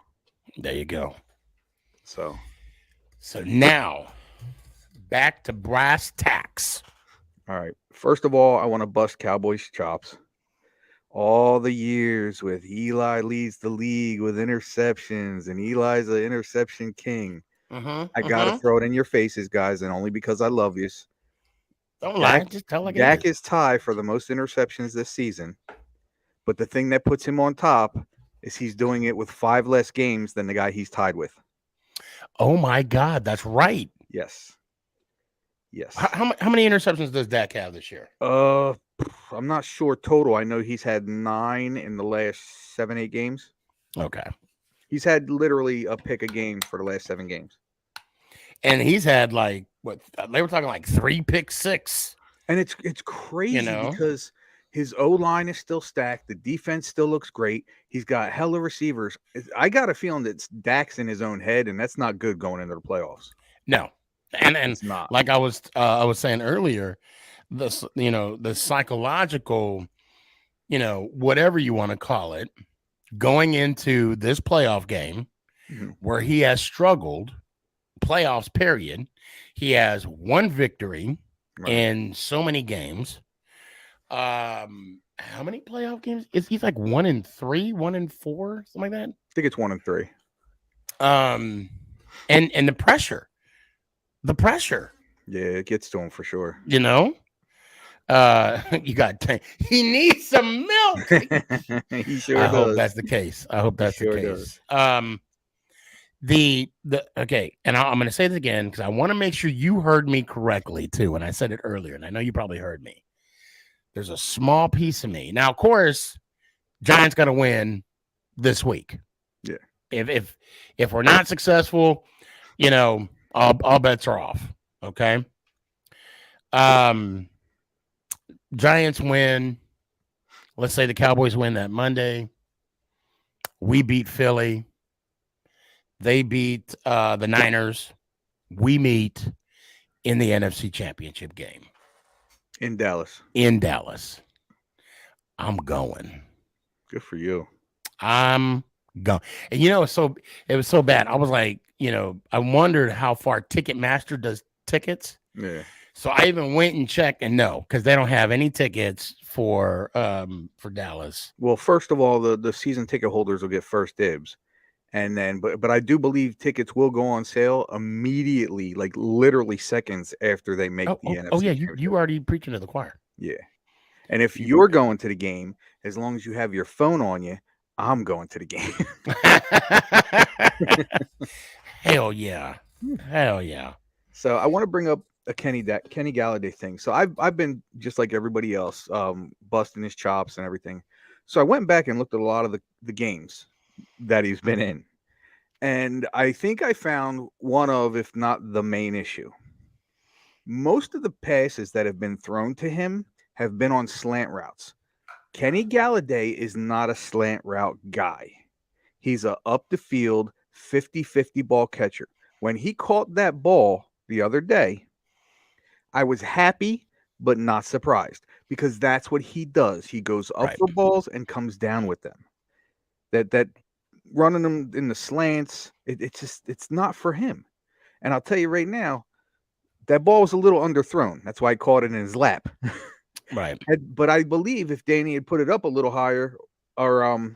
There you go. So now back to brass tacks. All right. First of all, I want to bust Cowboys' chops. All the years with Eli leads the league with interceptions, and Eli's the interception king. I gotta throw it in your faces, guys, and only because I love you. Don't lie, just tell like Dak is tied for the most interceptions this season, but the thing that puts him on top is he's doing it with 5 less games than the guy he's tied with. Oh my God, that's right. Yes. Yes. How many interceptions does Dak have this year? I'm not sure total. I know he's had 9 in the last 7-8 games. Okay. He's had literally a pick a game for the last 7 games. And he's had like what they were talking like 3 pick six. And it's crazy because his O-line is still stacked. The defense still looks great. He's got hella receivers. I got a feeling that Dak's in his own head, and that's not good going into the playoffs. No. And it's not. Like I was saying earlier, the psychological, whatever you want to call it, going into this playoff game where he has struggled, playoffs period, he has 1 victory in so many games. How many playoff games? He's like 1-3, 1-4, something like that. I think it's 1-3. And the pressure. Yeah, it gets to him for sure. You got he needs some milk. He sure I does. hope that's the case. Okay, and I'm going to say this again because I want to make sure you heard me correctly too. And I said it earlier, and I know you probably heard me. There's a small piece of me now. Of course, Giants got to win this week. Yeah. If we're not successful, all bets are off. Okay. Giants win. Let's say the Cowboys win that Monday. We beat Philly. They beat the Niners. We meet in the NFC Championship game. In Dallas. I'm going. Good for you. I'm going. And it was so bad. I was like, I wondered how far Ticketmaster does tickets. Yeah. So I even went and checked, and no, because they don't have any tickets for Dallas. Well, first of all, the season ticket holders will get first dibs. And then, but I do believe tickets will go on sale immediately, like literally seconds after they make the NFC. Oh yeah, you already preaching to the choir. Yeah. And if you're going to the game, as long as you have your phone on you, I'm going to the game. Hell yeah. So I want to bring up a Kenny Galladay thing. So I've been just like everybody else, busting his chops and everything. So I went back and looked at a lot of the games that he's been in. And I think I found one of, if not the main issue. Most of the passes that have been thrown to him have been on slant routes. Kenny Galladay is not a slant route guy. He's a up the field 50-50 ball catcher. When he caught that ball the other day, I was happy but not surprised because that's what he does. He goes up for balls and comes down with them. That running them in the slants, it's not for him. And I'll tell you right now, that ball was a little underthrown. That's why I caught it in his lap. Right. But I believe if Danny had put it up a little higher, or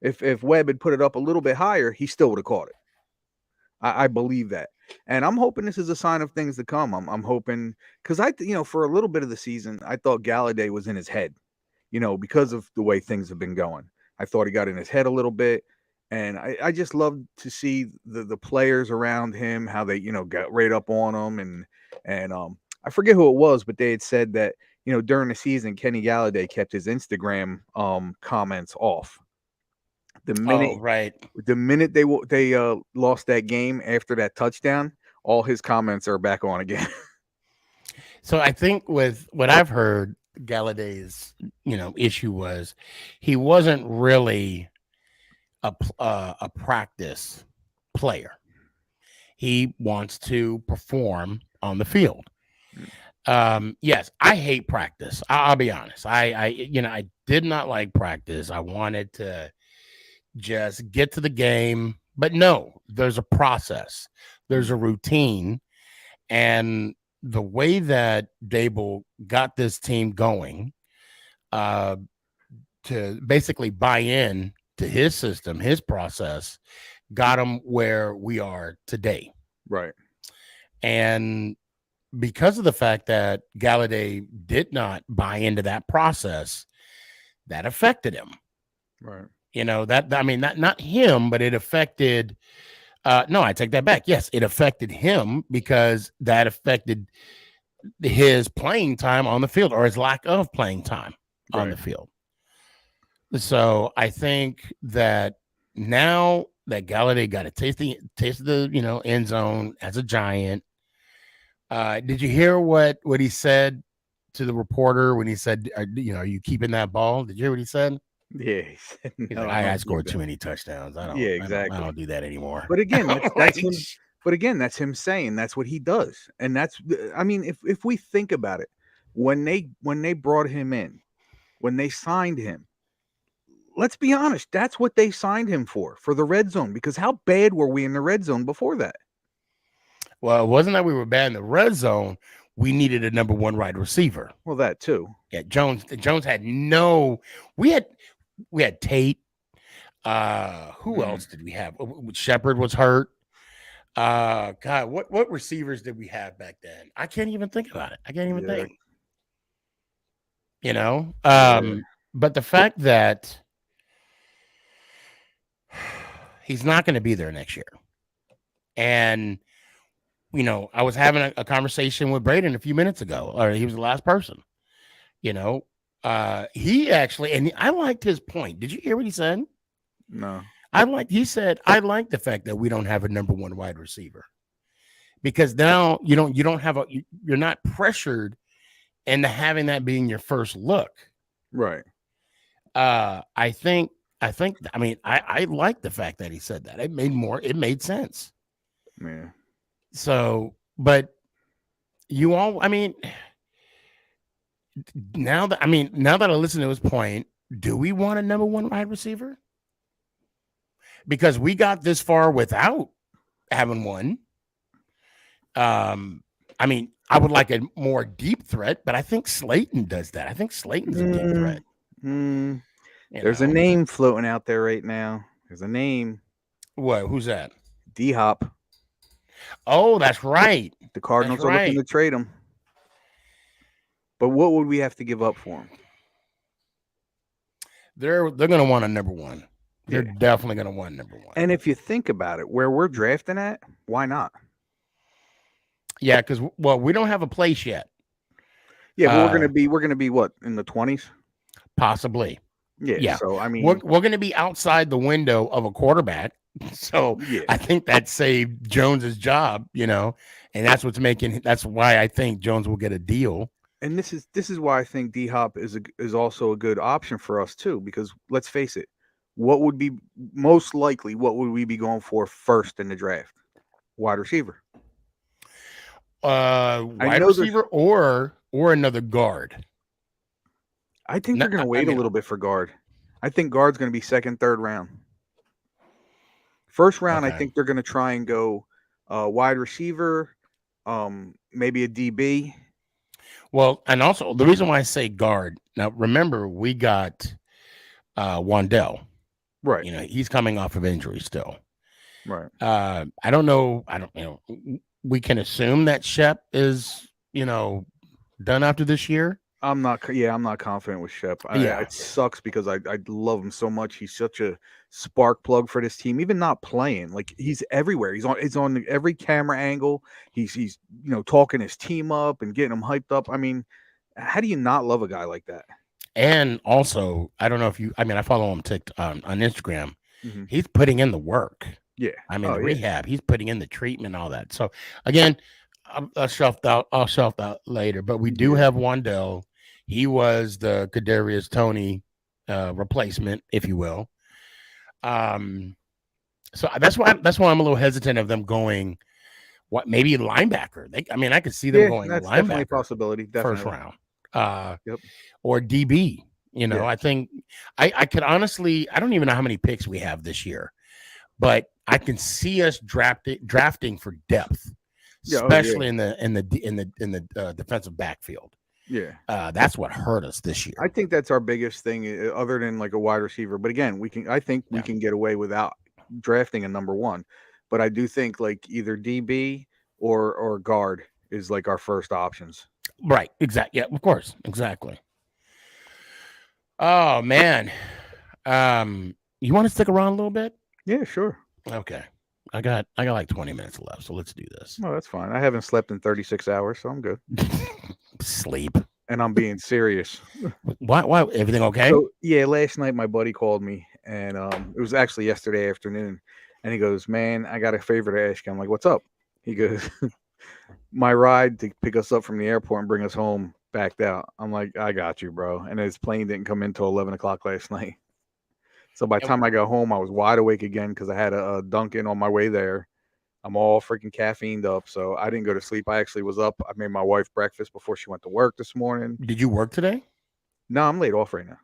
if Webb had put it up a little bit higher, he still would have caught it. I believe that. And I'm hoping this is a sign of things to come. I'm hoping, because for a little bit of the season, I thought Galladay was in his head, because of the way things have been going. I thought he got in his head a little bit. And I just love to see the players around him, how they, got right up on him. And I forget who it was, but they had said that, during the season, Kenny Galladay kept his Instagram comments off. The minute they lost that game after that touchdown, all his comments are back on again. So I think with what I've heard, Galladay's issue was he wasn't really a practice player. He wants to perform on the field. Yes, I hate practice. I'll be honest. I did not like practice. I wanted to just get to the game, but no, there's a process. There's a routine, and the way that Dable got this team going, to basically buy in to his system, his process, got him where we are today. Right. And because of the fact that Galladay did not buy into that process, that affected him. Right. Not him, but it affected No, I take that back. Yes, it affected him because that affected his playing time on the field or his lack of playing time on the field. So I think that now that Galladay got a taste of the end zone as a Giant. Did you hear what he said to the reporter when he said, are you keeping that ball? Did you hear what he said? Yeah, he said, He's no, like, I I don't scored keep too that. many touchdowns. Yeah, exactly. I don't do that anymore. But again, that's Like, him. But again, that's him saying that's what he does, and that's. I mean, if we think about it, when they brought him in, when they signed him, let's be honest, that's what they signed him for the red zone. Because how bad were we in the red zone before that? Well, it wasn't that we were bad in the red zone. We needed a number one wide receiver. Well, that too. Yeah, Jones had no. We had Tate. Who else did we have? Shepard was hurt. God, what receivers did we have back then? I can't even think about it. I can't even think. But the fact that he's not going to be there next year, and I was having a conversation with Braden a few minutes ago, or he was the last person. He actually, and I liked his point. Did you hear what he said? No. He said, I like the fact that we don't have a number one wide receiver, because now you're not pressured into having that being your first look. Right. I like the fact that he said that. It made sense. Yeah. So, but now that I listen to his point, do we want a number one wide receiver? Because we got this far without having one. I would like a more deep threat, but I think Slayton does that. I think Slayton's a deep threat. There's a name floating out there right now. There's a name. What? Who's that? D-Hop. Oh, that's right. The Cardinals are looking to trade him. But what would we have to give up for him? They're going to want a number one. They're definitely going to want number one. And if you think about it, where we're drafting at, why not? Yeah, because we don't have a place yet. Yeah, but we're gonna be what, in the 20s? Possibly. Yeah. So we're going to be outside the window of a quarterback. So I think that saved Jones's job, and that's why I think Jones will get a deal. And this is why I think D-Hop is also a good option for us too, because let's face it, what would be most likely, what would we be going for first in the draft? Wide receiver. Wide receiver or another guard. I think they're going to wait a little bit for guard. I think guard's going to be second, third round. First round, I think they're going to try and go wide receiver, maybe a DB. Well, and also the reason why I say guard, now remember we got Wandell. Right. He's coming off of injury still. Right. I don't know. We can assume that Shep is, done after this year. I'm not confident with Shep. It sucks because I love him so much. He's such a spark plug for this team. Even not playing, like he's everywhere. He's on every camera angle. He's talking his team up and getting them hyped up. I mean, how do you not love a guy like that? And also, I don't know if I follow him on Instagram. Mm-hmm. He's putting in the work. Yeah. Rehab. He's putting in the treatment, all that. So again, I'll shelf that later. But we do have Wandell. He was the Kadarius Toney replacement, if you will. So that's why I'm a little hesitant of them going. What, maybe linebacker? I could see them going that's linebacker. Definitely a possibility. Definitely. First round. Or DB. I think I could honestly. I don't even know how many picks we have this year, but I can see us drafting for depth, especially in the defensive backfield. Yeah, that's what hurt us this year. I think that's our biggest thing, other than like a wide receiver. But again, we can get away without drafting a number one. But I do think like either DB or guard is like our first options. Right. Exactly. Yeah. Of course. Exactly. Oh man. You want to stick around a little bit? Yeah. Sure. Okay. I got like 20 minutes left, so let's do this. No, that's fine. I haven't slept in 36 hours, so I'm good. Sleep. And I'm being serious. Why? Everything okay? So yeah, last night my buddy called me, and it was actually yesterday afternoon, and he goes, "Man, I got a favor to ask you." I'm like, "What's up?" He goes, "My ride to pick us up from the airport and bring us home backed out." I'm like, "I got you, bro." And his plane didn't come in till 11 o'clock last night. So by the time I got home, I was wide awake again because I had a Dunkin' on my way there. I'm all freaking caffeined up, so I didn't go to sleep. I actually was up. I made my wife breakfast before she went to work this morning. Did you work today? No, I'm laid off right now.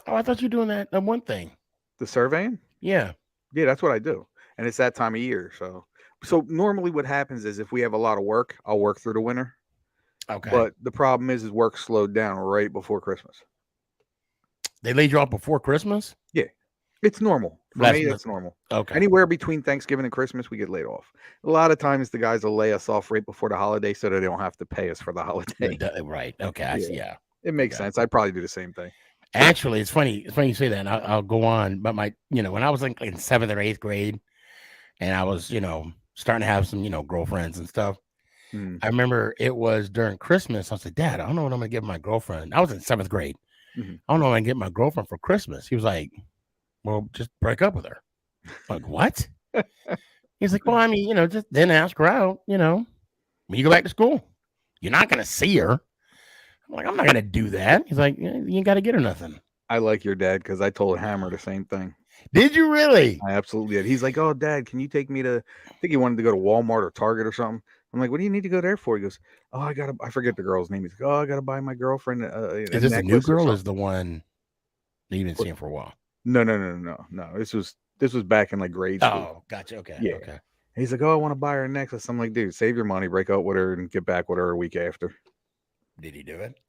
Oh, I thought you were doing that one thing. The surveying? Yeah. Yeah, that's what I do. And it's that time of year. So normally what happens is if we have a lot of work, I'll work through the winter. Okay. But the problem is work slowed down right before Christmas. They laid you off before Christmas? Yeah. It's normal. For me, that's normal. Okay. Anywhere between Thanksgiving and Christmas, we get laid off. A lot of times the guys will lay us off right before the holiday so that they don't have to pay us for the holiday. Right. Okay. I see. Yeah. It makes sense. I'd probably do the same thing. Actually, it's funny. It's funny you say that. And I'll go on. But when I was in 7th or 8th grade, and I was, starting to have some, girlfriends and stuff. I remember it was during Christmas. I was like, Dad, I don't know what I'm gonna give my girlfriend. I was in 7th grade. I don't know what I'm gonna get my girlfriend for Christmas. He was like, well, just break up with her. I'm like, what? He's like, well, I mean, just then ask her out, when you go back to school. You're not gonna see her. I'm like, I'm not gonna do that. He's like, you ain't gotta get her nothing. I like your dad because I told Hammer the same thing. Did you really? I absolutely did. He's like, oh, Dad, can you take me to, I think he wanted to go to Walmart or Target or something. I'm like, what do you need to go there for? He goes, oh, I forget the girl's name. He's like, oh, I got to buy my girlfriend Is this a new girl or is the one that you didn't see him for a while? No. This was back in like grade school. Oh, gotcha. Okay. Yeah. Okay. And he's like, oh, I want to buy her a necklace. I'm like, dude, save your money, break up with her, and get back with her a week after. Did he do it?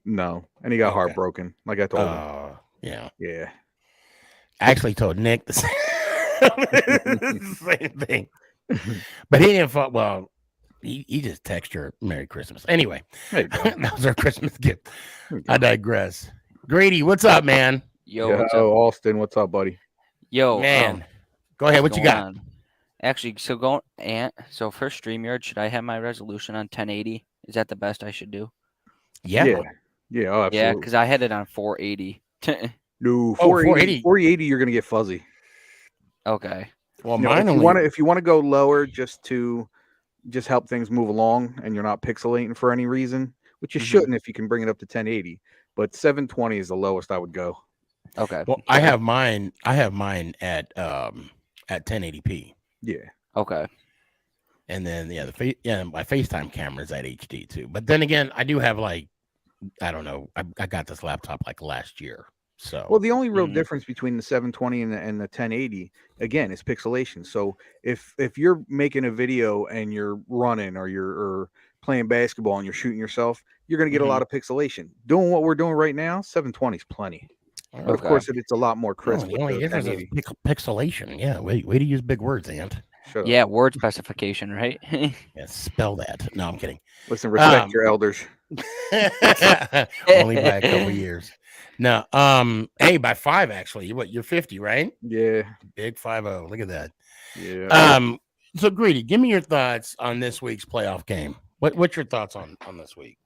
No. And he got heartbroken, like I told him. Yeah. Yeah. I actually told Nick the same thing. But he didn't fall. Well, he just texted her Merry Christmas. Anyway, that was our Christmas gift. I digress. Grady, what's up, man? Yo, what's up? Austin, what's up, buddy? Yo, man. Go ahead. What you got? Actually, so for StreamYard, should I have my resolution on 1080? Is that the best I should do? Yeah. Oh, absolutely. Yeah, because I had it on 480. No, 480, you're gonna get fuzzy. Okay. Well, if you want to go lower, just help things move along, and you're not pixelating for any reason, which you shouldn't if you can bring it up to 1080. But 720 is the lowest I would go. Okay. Well, I have mine at 1080p. Yeah. Okay. And then my FaceTime camera is at HD too. But then again, I do have I don't know. I got this laptop like last year. So well, the only real difference between the 720 and the 1080 again is pixelation. So if you're making a video and you're running or you're playing basketball and you're shooting yourself, you're going to get a lot of pixelation. Doing what we're doing right now, 720 is plenty. But of course, it's a lot more crisp. The only difference is pixelation. Yeah, way to use big words, Ant. Yeah, word specification, right? Yeah, spell that. No, I'm kidding. Listen, respect your elders. Only by a couple years. No, hey, by 5 actually. You're 50, right? Yeah. Big 5-0. Look at that. Yeah. So Greedy, give me your thoughts on this week's playoff game. What's your thoughts on this week?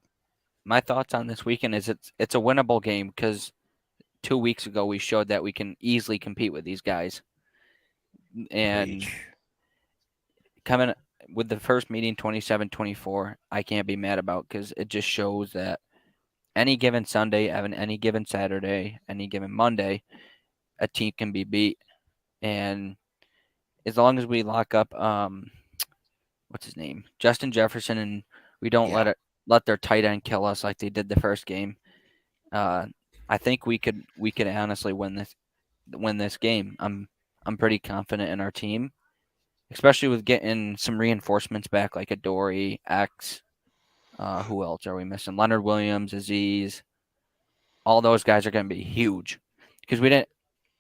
My thoughts on this weekend is it's a winnable game because 2 weeks ago we showed that we can easily compete with these guys. And coming with the first meeting 27-24, I can't be mad about because it just shows that any given Sunday, any given Saturday, any given Monday, a team can be beat. And as long as we lock up, what's his name, Justin Jefferson, and we don't let their tight end kill us like they did the first game, I think we could honestly win this game. I'm pretty confident in our team, especially with getting some reinforcements back like Adoree, X. Who else are we missing? Leonard Williams, Aziz. All those guys are going to be huge because we didn't.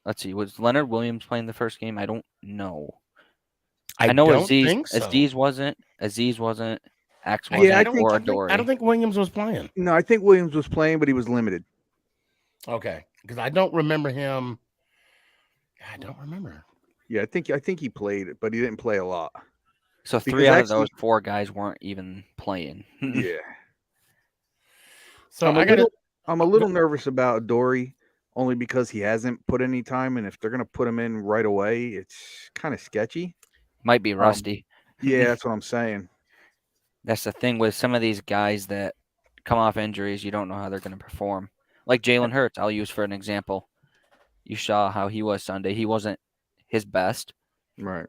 Let's see. Was Leonard Williams playing the first game? I don't know. I know don't Aziz. think so. Aziz wasn't. X wasn't. Yeah, Adoree. I don't think Williams was playing. No, I think Williams was playing, but he was limited. Okay, because I don't remember him. I don't remember. Yeah, I think he played, but he didn't play a lot. So Because 3 out of actually, those 4 guys weren't even playing. yeah, So I got to. I'm a little nervous about Dory only because he hasn't put any time, and if they're gonna put him in right away, it's kind of sketchy. Might be rusty. Yeah, that's what I'm saying. That's the thing with some of these guys that come off injuries, you don't know how they're going to perform. Like Jalen Hurts, I'll use for an example. You saw how he was Sunday. He wasn't his best. Right.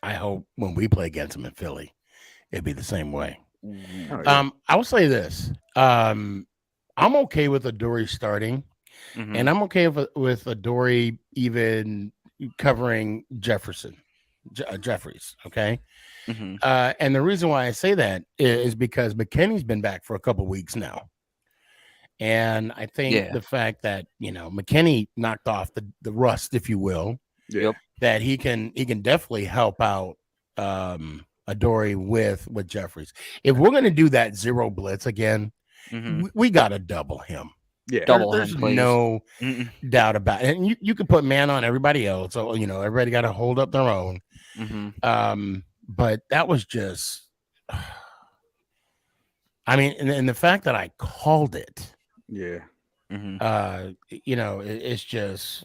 I hope when we play against them in Philly, it'd be the same way. Oh, yeah. I will say this. I'm okay with Adoree starting, Mhm. and I'm okay with Adoree even covering Jeffries. Okay. Mhm. And the reason why I say that is because McKinney's been back for a couple weeks now. And I think Yeah. the fact that, McKinney knocked off the rust, if you will, Yeah. Yep. that he can definitely help out Adoree with Jeffries. If we're going to do that zero blitz again, Mhm. we got to double him. Yeah. Double There's him, please. no Mm-mm. doubt about it. And you can put man on everybody else. So, everybody got to hold up their own. Mhm. But that was just, I mean, and the fact that I called it, Yeah. Mhm. it's just,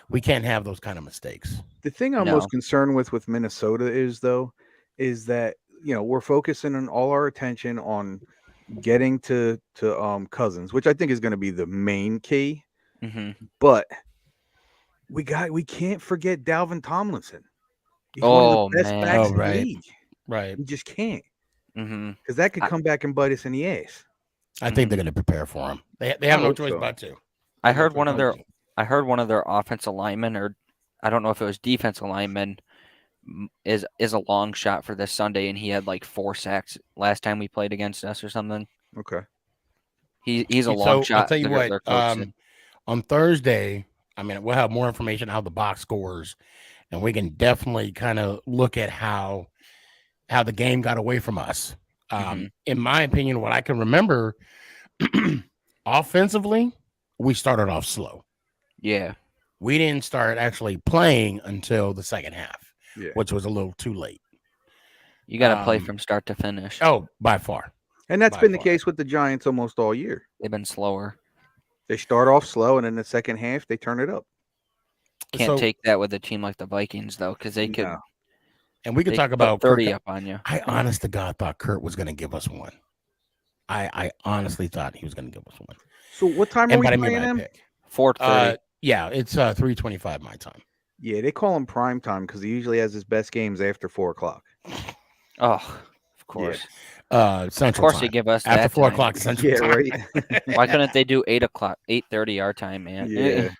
we can't have those kind of mistakes. The thing I'm No. most concerned with Minnesota is that we're focusing on all our attention on getting to Cousins, which I think is going to be the main key. Mhm. But we can't forget Dalvin Tomlinson. He's one of Oh, the best backs Oh, in the right. league. Right. We just can't, Mhm. because that could I- come back and bite us in the ass. I think they're Mhm. going to prepare for him. They I have no hope choice so. but to. I They have no heard choice one of but their to. I heard one of their offensive linemen, or I don't know if it was defensive linemen, is a long shot for this Sunday, and he had like 4 sacks last time we played against us or something. Okay. He's a long So I'll shot. tell you what. Their coach said. On Thursday, I mean, we'll have more information how the box scores, and we can definitely kind of look at how the game got away from us. Mhm. In my opinion, what I can remember, offensively, we started off slow. Yeah. We didn't start actually playing until the second half, Yeah. which was a little too late. You got to play from start to finish. Oh, by far. And that's By been the far. case with the Giants almost all year. They've been slower. They start off slow, and in the second half, they turn it up. Can't So- take that with a team like the Vikings though, because they could No. And we could they talk could put about 30 Kirk. up on you. I honest to God thought Kurt was going to give us one. I honestly thought he was going to give us one. So what time are And we but I mean playing my them? pick. 4:30. Yeah, it's 3:25 my time. Yeah, they call him prime time because he usually has his best games after 4:00. Oh, of course. Central Of course time. they give us After that 4 time. o'clock Central Yeah, time. right. Why couldn't they do 8:00, 8:30 our time, man? Yeah.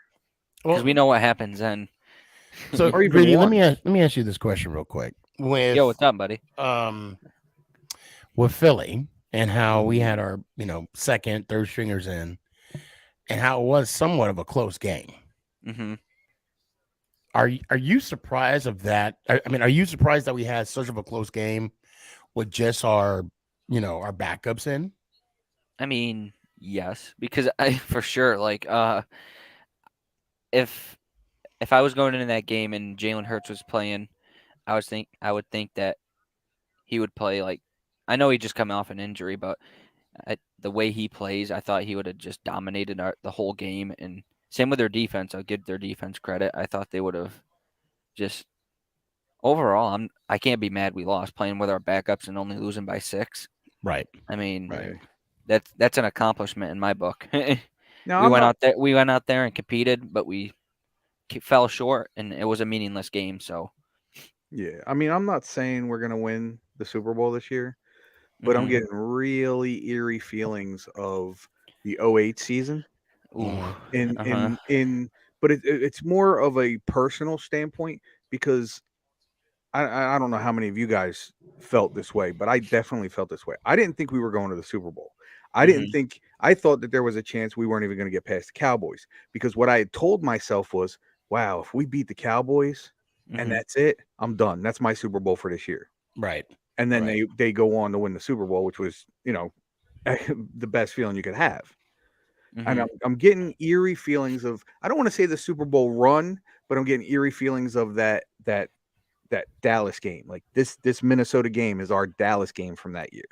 Because we know what happens then. So, Or even Greedy, let one. me ask you this question real quick. With Yo, what's up, buddy? with Philly and how we had our second, third stringers in, and how it was somewhat of a close game. Mm-hmm. Are you surprised of that? I mean, are you surprised that we had such of a close game with just our our backups in? I mean, yes, because I for sure like if I was going into that game and Jalen Hurts was playing, I would think that he would play like I know he just come off an injury, but the way he plays, I thought he would have just dominated the whole game. And same with their defense. I'll give their defense credit. I thought they would have just overall. I can't be mad we lost playing with our backups and only losing by 6. Right. I mean, Right. that's an accomplishment in my book. Now, We went out there and competed, but we fell short, and it was a meaningless game. So Yeah, I mean, I'm not saying we're gonna win the Super Bowl this year, but I'm Mhm. getting really eerie feelings of the '08 season. Ooh, But it's more of a personal standpoint because I don't know how many of you guys felt this way, but I definitely felt this way. I didn't think we were going to the Super Bowl. I thought that there was a chance we weren't even going to get past the Cowboys, because what I had told myself was, wow, if we beat the Cowboys and Mhm. that's it, I'm done. That's my Super Bowl for this year. Right. And then Right. they go on to win the Super Bowl, which was, the best feeling you could have. And Mhm. I'm getting eerie feelings of, I don't want to say the Super Bowl run, but I'm getting eerie feelings of that Dallas game. Like this Minnesota game is our Dallas game from that year.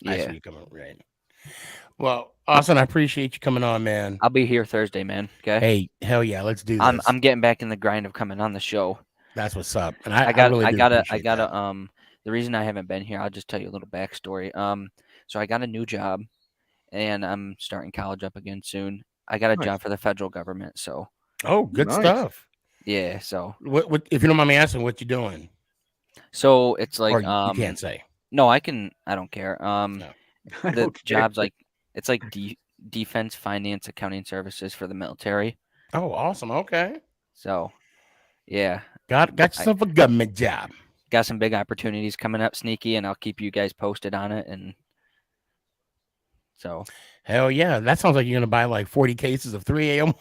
I see Yeah. you coming right. Well, Austin, I appreciate you coming on, man. I'll be here Thursday, man. Okay. Hey, hell yeah, let's do this. I'm getting back in the grind of coming on the show. That's what's up. And I really do appreciate that. The reason I haven't been here, I'll just tell you a little backstory. So I got a new job, and I'm starting college up again soon. I got a Nice. job for the federal government, so Oh, good Nice. stuff. yeah. So What if you don't mind me asking, what you doing? so it's like Or you can't say. No, I don't care. No. I The don't care. job's like it's like defense finance accounting services for the military. Oh, awesome. Okay. So yeah, Got yourself a government job. got some big opportunities coming up, Sneaky, and I'll keep you guys posted on it. And so Hell yeah. That sounds like you're gonna buy like 40 cases of 3 a.m.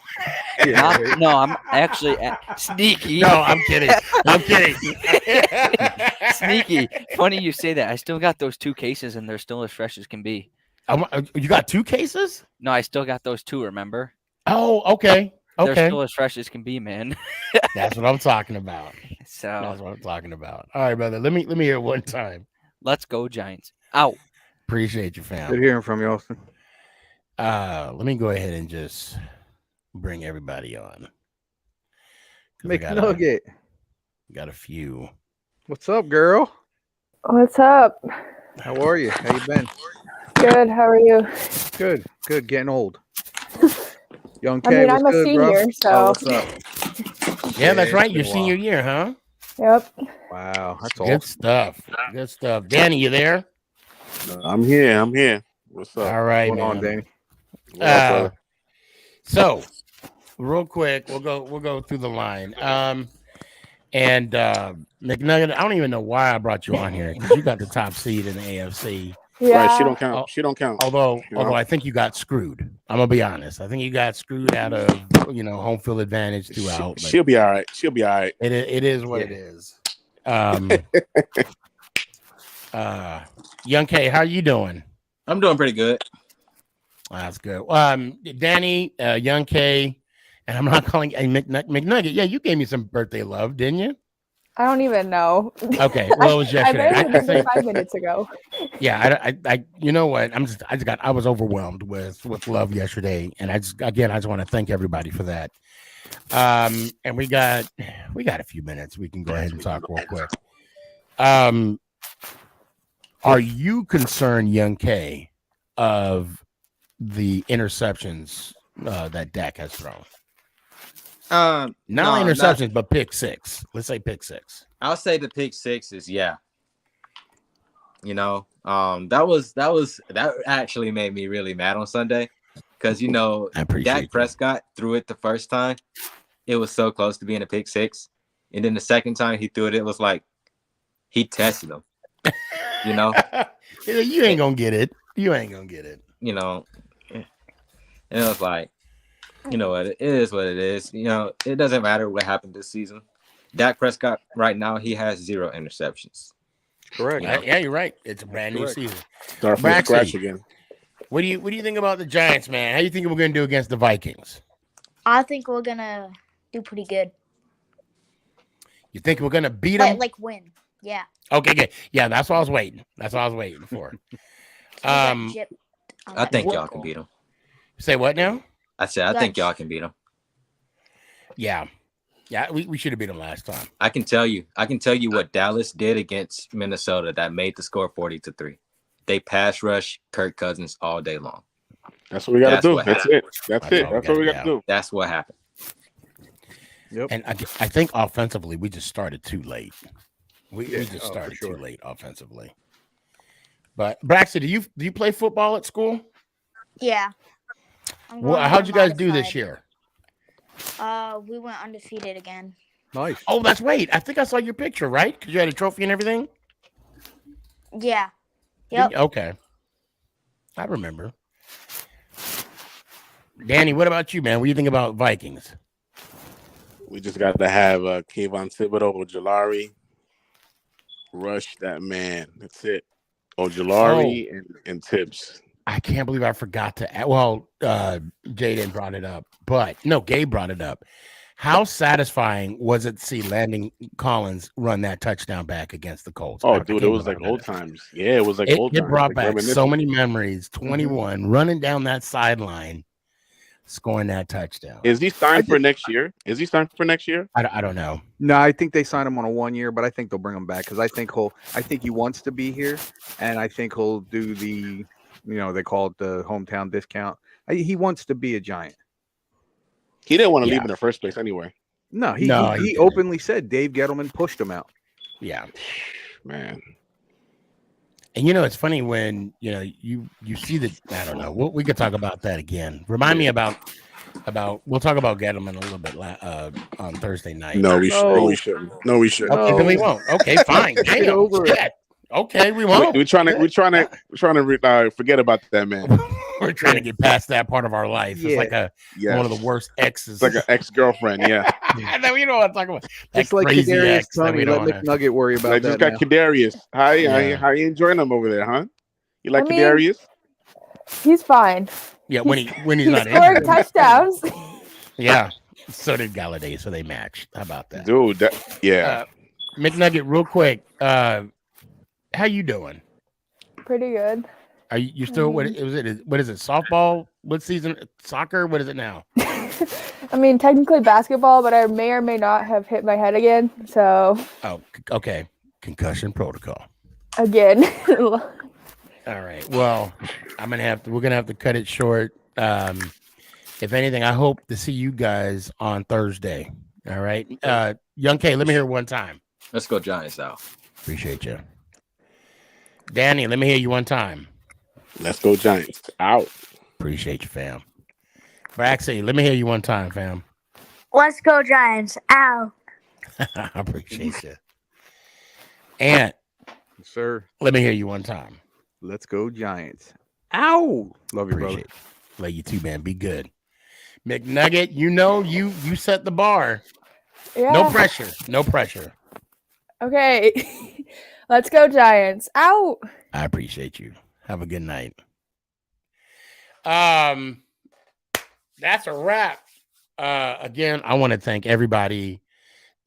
no, I'm actually Sneaky. No, I'm kidding. I'm kidding. Sneaky. Funny you say that. I still got those 2 cases, and they're still as fresh as can be. You got 2 cases? No, I still got those 2. Remember? Oh, okay. They're Okay. still as fresh as can be, man. That's what I'm talking about. So That's what I'm talking about. All right, brother. Let me hear it one time. let's go, Giants. Out. Appreciate you, fam. Good hearing from you, Austin. Let me go ahead and just bring everybody on. 'Cause I McNugget. got a few. What's up, girl? What's up? How are you? How you been? Good. How are you? Good. Getting old. Young I K, mean, what's I'm a good, senior, bro? so. Oh, what's up? Yeah, that's it's right. been Your a while. senior year, huh? Yep. Wow, that's Good awesome. stuff. Good stuff. Danny, you there? I'm here. What's up? All right, What's going on, man. Danny? What up, brother? So, real quick, we'll go through the line. And McNugget, I don't even know why I brought you on here because you got the top seed in the AFC. Yeah. Right, she don't count. She don't count. Although You know? I think you got screwed. I'm gonna be honest. I think you got screwed out of home field advantage throughout. But She'll be all right. She'll be all right. it is what it is. Young K, how you doing? I'm doing pretty good. That's good. Danny, Young K, and I'm not calling McNugget. Yeah, you gave me some birthday love, didn't you? I don't even know. Okay, well, it was yesterday. I I barely think 5 minutes ago. Yeah, I you know what? I was overwhelmed with love yesterday, and I just want to thank everybody for that. And we got a few minutes. We can go ahead and talk real quick. Are you concerned, Young K, of the interceptions that Dak has thrown? Not interceptions, but pick six. Let's say pick six. I'll say the pick sixes, yeah. That actually made me really mad on Sunday because Dak Prescott threw it the first time. It was so close to being a pick six, and then the second time he threw it, it was like he tested him. You ain't gonna get it. You ain't gonna get it. And it was like, you know what? It is what it is. It doesn't matter what happened this season. Dak Prescott right now, he has 0 interceptions. Correct. Yeah, you're right. It's a brand new season. Start from scratch again. What do you think about the Giants, man? How do you think we're gonna do against the Vikings? I think we're gonna do pretty good. You think we're gonna beat them? Like win. Yeah. Okay, good. Yeah, that's what I was waiting. That's what I was waiting for. I think y'all can beat them. Say what now? I said I think y'all can beat them. Yeah, we should have beat them last time. I can tell you what Dallas did against Minnesota that made the score 40-3. They pass rush Kirk Cousins all day long. That's what we got to do. That's it. That's what we got to do. That's what happened. Yep. And I think offensively, we just started too late. We just started too late offensively. But Braxton, do you play football at school? Yeah. How'd you guys do this year? We went undefeated again. Nice. Oh, that's right. I think I saw your picture, right? Because you had a trophy and everything. Yeah. Yep. Okay. I remember. Danny, what about you, man? What do you think about Vikings? We just got to have Kayvon Thibodeau or Ojulari rush that man. That's it. Ojulari and Tibbs. I can't believe I forgot to. Well, Jaden brought it up, but no, Gabe brought it up. How satisfying was it to see Landon Collins run that touchdown back against the Colts? Oh, dude, it was like old times. Yeah, it was like old It times. brought Like back so reminiscent. many memories. 21 running down that sideline, scoring that touchdown. Is he signed for next year? I don't know. No, I think they signed him on a 1 year, but I think they'll bring him back because I think he wants to be here, and I think he'll do the, they call it the hometown discount. He wants to be a Giant. He didn't want to leave in the first place anyway. No, he openly said Dave Gettleman pushed him out. Yeah, man. And it's funny when you see that. I don't know. We could talk about that again. Remind me about. We'll talk about Gettleman a little bit on Thursday night. No, we shouldn't. Okay, then we won't. Okay, fine. Get over it. Okay, we won't. We're trying to forget about that man. We're trying to get past that part of our life. It's like one of the worst exes. It's like an ex-girlfriend. Yeah. And then we don't want to talk about just like crazy Kadarius ex that Toney. we Let don't McNugget worry about I that. just got Kadarius. How you enjoying him over there, huh? You like Kadarius? He's fine. Yeah, when he's not scoring injured. touchdowns. Yeah. So did Galladay, so they matched. How about that? Dude, McNugget, real quick. How you doing? Pretty good. Are you still what is it? What is it? Softball? What season? Soccer? What is it now? I mean, technically basketball, but I may or may not have hit my head again. So. Oh, okay. Concussion protocol. Again. All right. Well, we're gonna have to cut it short. If anything, I hope to see you guys on Thursday. All right. Young K, let me hear it one time. Let's go Giants out. Appreciate you. Danny, let me hear you one time. Let's go Giants. Out. Appreciate you, fam. Braxy, let me hear you one time, fam. Let's go Giants. Ow. I appreciate you. Ant. Sir. Let me hear you one time. Let's go Giants. Ow. Love you, Appreciate brother. Love you too, man. Be good. McNugget, you set the bar. Yeah. No pressure. No pressure. Okay. Let's go Giants. Ow. I appreciate you. Have a good night. That's a wrap. Again, I want to thank everybody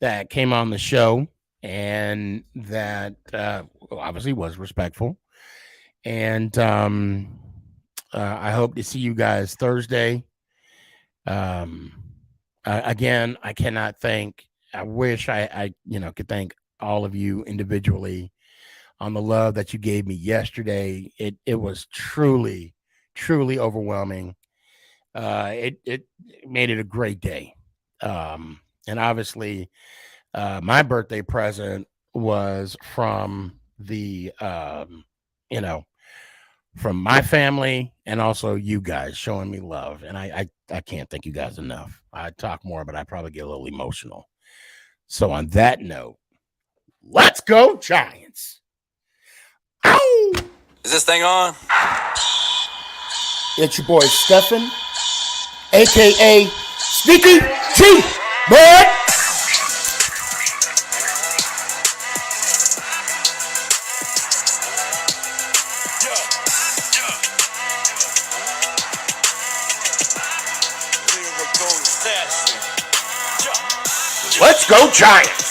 that came on the show and that obviously was respectful. And I hope to see you guys Thursday. Again, I cannot thank. I wish I could thank all of you individually on the love that you gave me yesterday. It was truly overwhelming. It made it a great day. And obviously, my birthday present was from from my family and also you guys showing me love. And I can't thank you guys enough. I talk more, but I probably get a little emotional. So on that note, let's go Giants. Ow! Is this thing on? It's your boy Stefan, aka Sneaky G, bud. Let's go Giants.